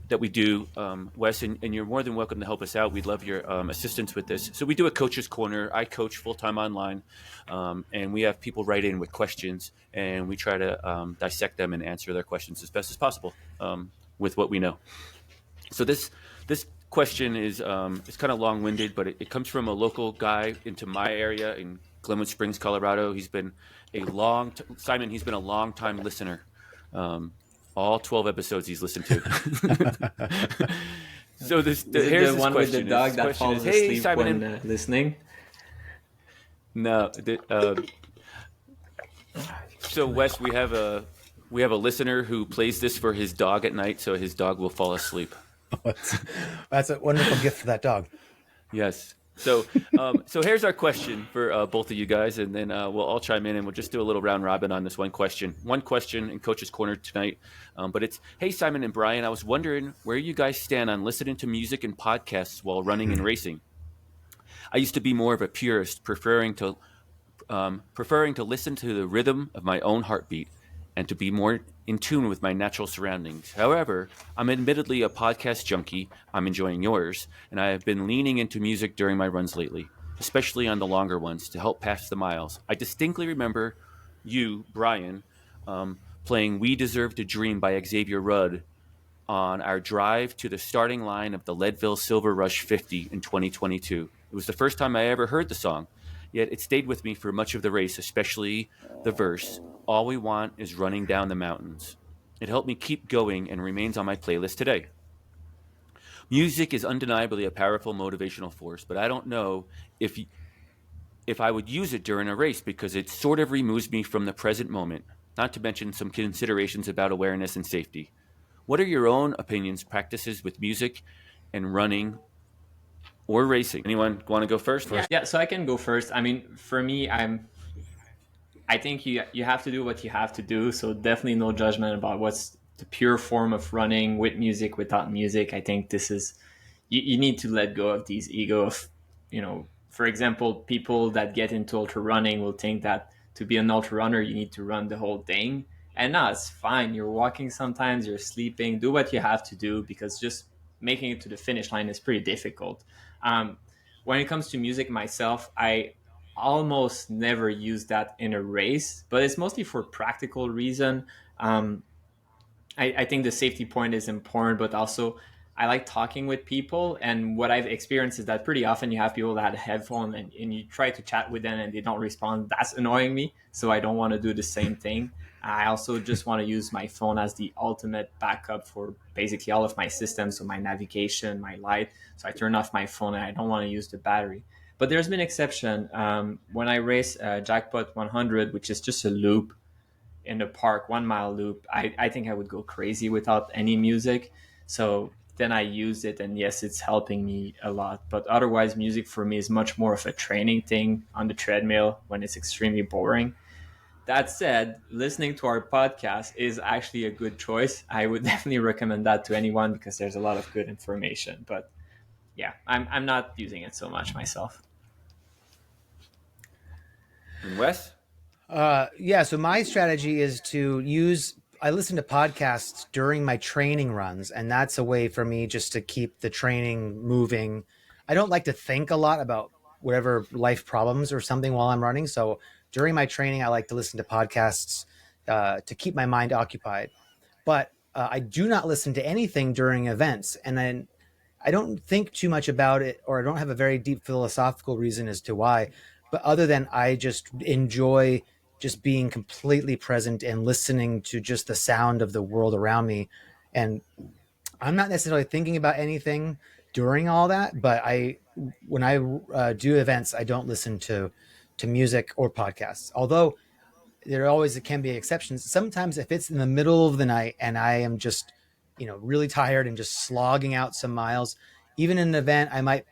that we do, Wes, and you're more than welcome to help us out. We'd love your assistance with this. So we do a coach's corner. I coach full time online, and we have people write in with questions, and we try to dissect them and answer their questions as best as possible with what we know. So this question is kind of long winded, but it comes from a local guy into my area in Glenwood Springs, Colorado. He's been Simon. He's been a long time listener. All 12 episodes he's listened to. So Is it the one with the dog that falls Hey, asleep Simon, when listening? no. So Wes, we have a listener who plays this for his dog at night, so his dog will fall asleep. That's a wonderful gift for that dog. Yes. So here's our question for both of you guys, and then we'll all chime in, and we'll just do a little round robin on this one question. One question in Coach's Corner tonight, but it's, hey, Simon and Brian, I was wondering where you guys stand on listening to music and podcasts while running and racing. I used to be more of a purist, preferring to listen to the rhythm of my own heartbeat and to be more in tune with my natural surroundings. However, I'm admittedly a podcast junkie. I'm enjoying yours, and I have been leaning into music during my runs lately, especially on the longer ones to help pass the miles. I distinctly remember you, Brian, playing We Deserve to Dream by Xavier Rudd on our drive to the starting line of the Leadville Silver Rush 50 in 2022. It was the first time I ever heard the song, yet it stayed with me for much of the race, especially the verse, "All we want is running down the mountains." It helped me keep going and remains on my playlist today. Music is undeniably a powerful motivational force, but I don't know if I would use it during a race because it sort of removes me from the present moment, not to mention some considerations about awareness and safety. What are your own opinions, practices with music and running or racing? Anyone want to go first? Yeah, so I can go first. I mean, for me, I think you have to do what you have to do. So definitely no judgment about what's the pure form of running with music, without music. I think this is you need to let go of these ego of, for example, people that get into ultra running will think that to be an ultra runner you need to run the whole thing. And no, it's fine. You're walking sometimes, you're sleeping. Do what you have to do, because just making it to the finish line is pretty difficult. Um, when it comes to music myself, I almost never use that in a race, but it's mostly for practical reason. Um, I think the safety point is important, but also I like talking with people. And what I've experienced is that pretty often you have people that have headphones and you try to chat with them and they don't respond. That's annoying me. So I don't want to do the same thing. I also just want to use my phone as the ultimate backup for basically all of my systems. So my navigation, my light. So I turn off my phone and I don't want to use the battery. But there's been exception. When I race Jackpot 100, which is just a loop in the park, 1 mile loop, I think I would go crazy without any music. So then I use it, and yes, it's helping me a lot. But otherwise, music for me is much more of a training thing on the treadmill when it's extremely boring. That said, listening to our podcast is actually a good choice. I would definitely recommend that to anyone because there's a lot of good information. But yeah, I'm not using it so much myself. And Wes? Yeah, so my strategy is I listen to podcasts during my training runs, and that's a way for me just to keep the training moving. I don't like to think a lot about whatever life problems or something while I'm running. So during my training, I like to listen to podcasts to keep my mind occupied. But I do not listen to anything during events. And then I don't think too much about it, or I don't have a very deep philosophical reason as to why. But other than I just enjoy just being completely present and listening to just the sound of the world around me. And I'm not necessarily thinking about anything during all that, but when I do events, I don't listen to music or podcasts. Although there always can be exceptions. Sometimes if it's in the middle of the night and I am just, really tired and just slogging out some miles, even in an event, I might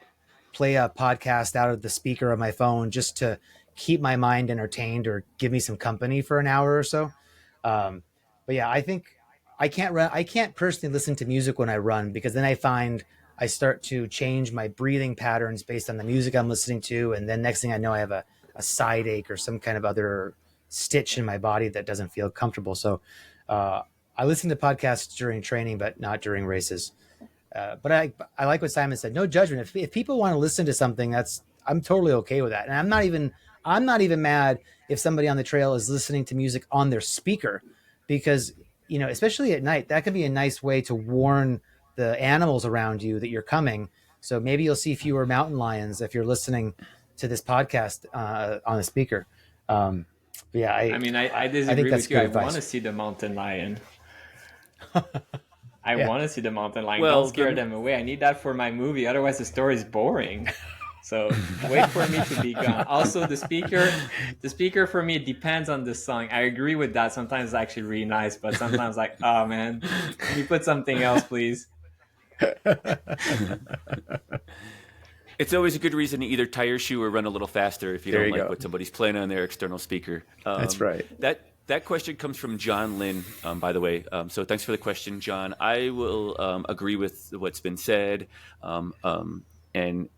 play a podcast out of the speaker of my phone just to keep my mind entertained or give me some company for an hour or so. But yeah, I think I can't run. I can't personally listen to music when I run because then I find I start to change my breathing patterns based on the music I'm listening to, and then next thing I know, I have a side ache or some kind of other stitch in my body that doesn't feel comfortable. So I listen to podcasts during training, but not during races. But I like what Simon said. No judgment. If people want to listen to something, I'm totally okay with that. And I'm not even mad if somebody on the trail is listening to music on their speaker, because especially at night, that can be a nice way to warn the animals around you that you're coming. So maybe you'll see fewer mountain lions if you're listening to this podcast on a speaker. But yeah, I mean, I I think disagree that's with you. good I advice. want to see the mountain lion. I Yeah. want to see the mountain lion. Well, Don't scare them away. I need that for my movie. Otherwise, the story is boring. So wait for me to be gone. Also, the speaker for me depends on the song. I agree with that. Sometimes it's actually really nice, but sometimes like, oh man, can you put something else, please? It's always a good reason to either tie your shoe or run a little faster if you There don't you like go. what somebody's playing on their external speaker. That's right. That question comes from John Lynn, by the way. So thanks for the question, John. I will agree with what's been said, and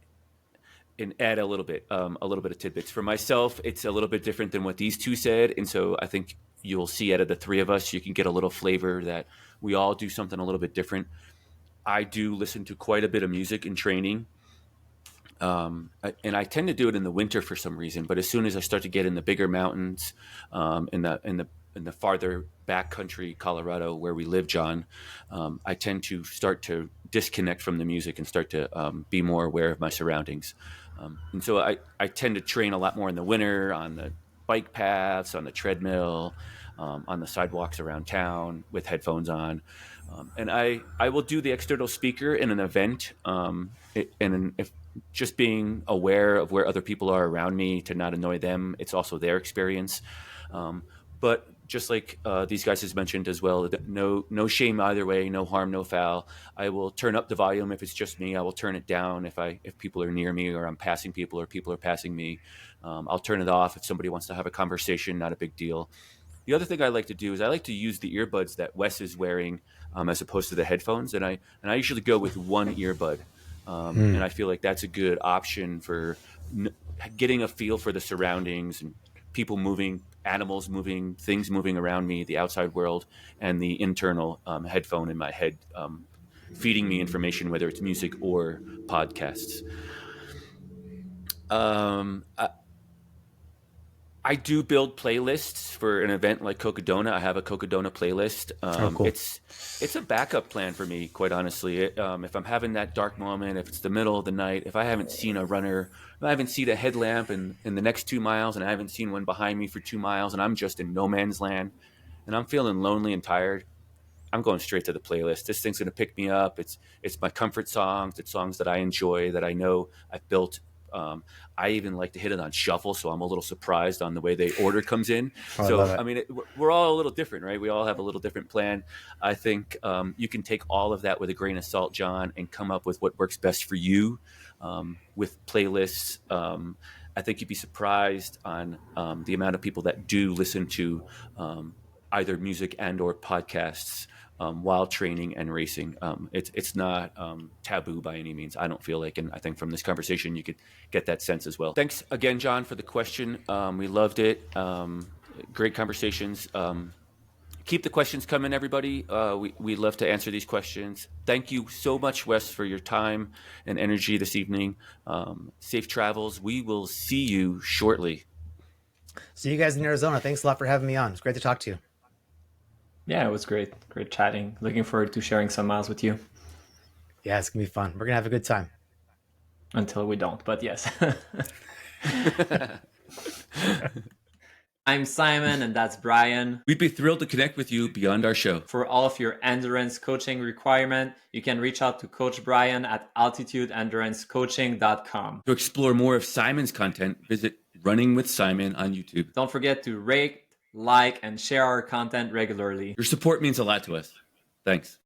add a little bit of tidbits. For myself, it's a little bit different than what these two said, and so I think you'll see out of the three of us, you can get a little flavor that we all do something a little bit different. I do listen to quite a bit of music in training. And I tend to do it in the winter for some reason. But as soon as I start to get in the bigger mountains, in the farther backcountry, Colorado, where we live, John, I tend to start to disconnect from the music and start to be more aware of my surroundings. And so I tend to train a lot more in the winter on the bike paths, on the treadmill, on the sidewalks around town with headphones on. And I will do the external speaker in an event, and if just being aware of where other people are around me to not annoy them. It's also their experience. But just like these guys has mentioned as well, no shame either way, no harm, no foul. I will turn up the volume if it's just me. I will turn it down if people are near me or I'm passing people or people are passing me. I'll turn it off if somebody wants to have a conversation. Not a big deal. The other thing I like to do is I like to use the earbuds that Wes is wearing as opposed to the headphones, and I usually go with one earbud. And I feel like that's a good option for getting a feel for the surroundings and people moving, animals moving, things moving around me, the outside world, and the internal headphone in my head feeding me information, whether it's music or podcasts. I do build playlists for an event like Cocodona. I have a Cocodona playlist. Cool. It's a backup plan for me, quite honestly. If I'm having that dark moment, if it's the middle of the night, if I haven't seen a runner, if I haven't seen a headlamp in the next 2 miles, and I haven't seen one behind me for 2 miles, and I'm just in no man's land, and I'm feeling lonely and tired, I'm going straight to the playlist. This thing's going to pick me up. It's my comfort songs. It's songs that I enjoy, that I know I've built. I even like to hit it on shuffle, so I'm a little surprised on the way the order comes in. Oh, I So, love it. I mean, we're all a little different, right? We all have a little different plan. I think you can take all of that with a grain of salt, John, and come up with what works best for you with playlists. I think you'd be surprised on the amount of people that do listen to either music and or podcasts while training and racing. It's not taboo by any means, I don't feel like. And I think from this conversation, you could get that sense as well. Thanks again, John, for the question. We loved it. Great conversations. Keep the questions coming, everybody. We love to answer these questions. Thank you so much, Wes, for your time and energy this evening. Safe travels. We will see you shortly. See you guys in Arizona. Thanks a lot for having me on. It's great to talk to you. Yeah, it was great. Great chatting. Looking forward to sharing some miles with you. Yeah, it's going to be fun. We're going to have a good time. Until we don't, but yes. I'm Simon, and that's Brian. We'd be thrilled to connect with you beyond our show. For all of your endurance coaching requirement, you can reach out to Coach Brian at altitudeendurancecoaching.com. To explore more of Simon's content, visit Running with Simon on YouTube. Don't forget to rate, like, and share our content regularly. Your support means a lot to us. Thanks.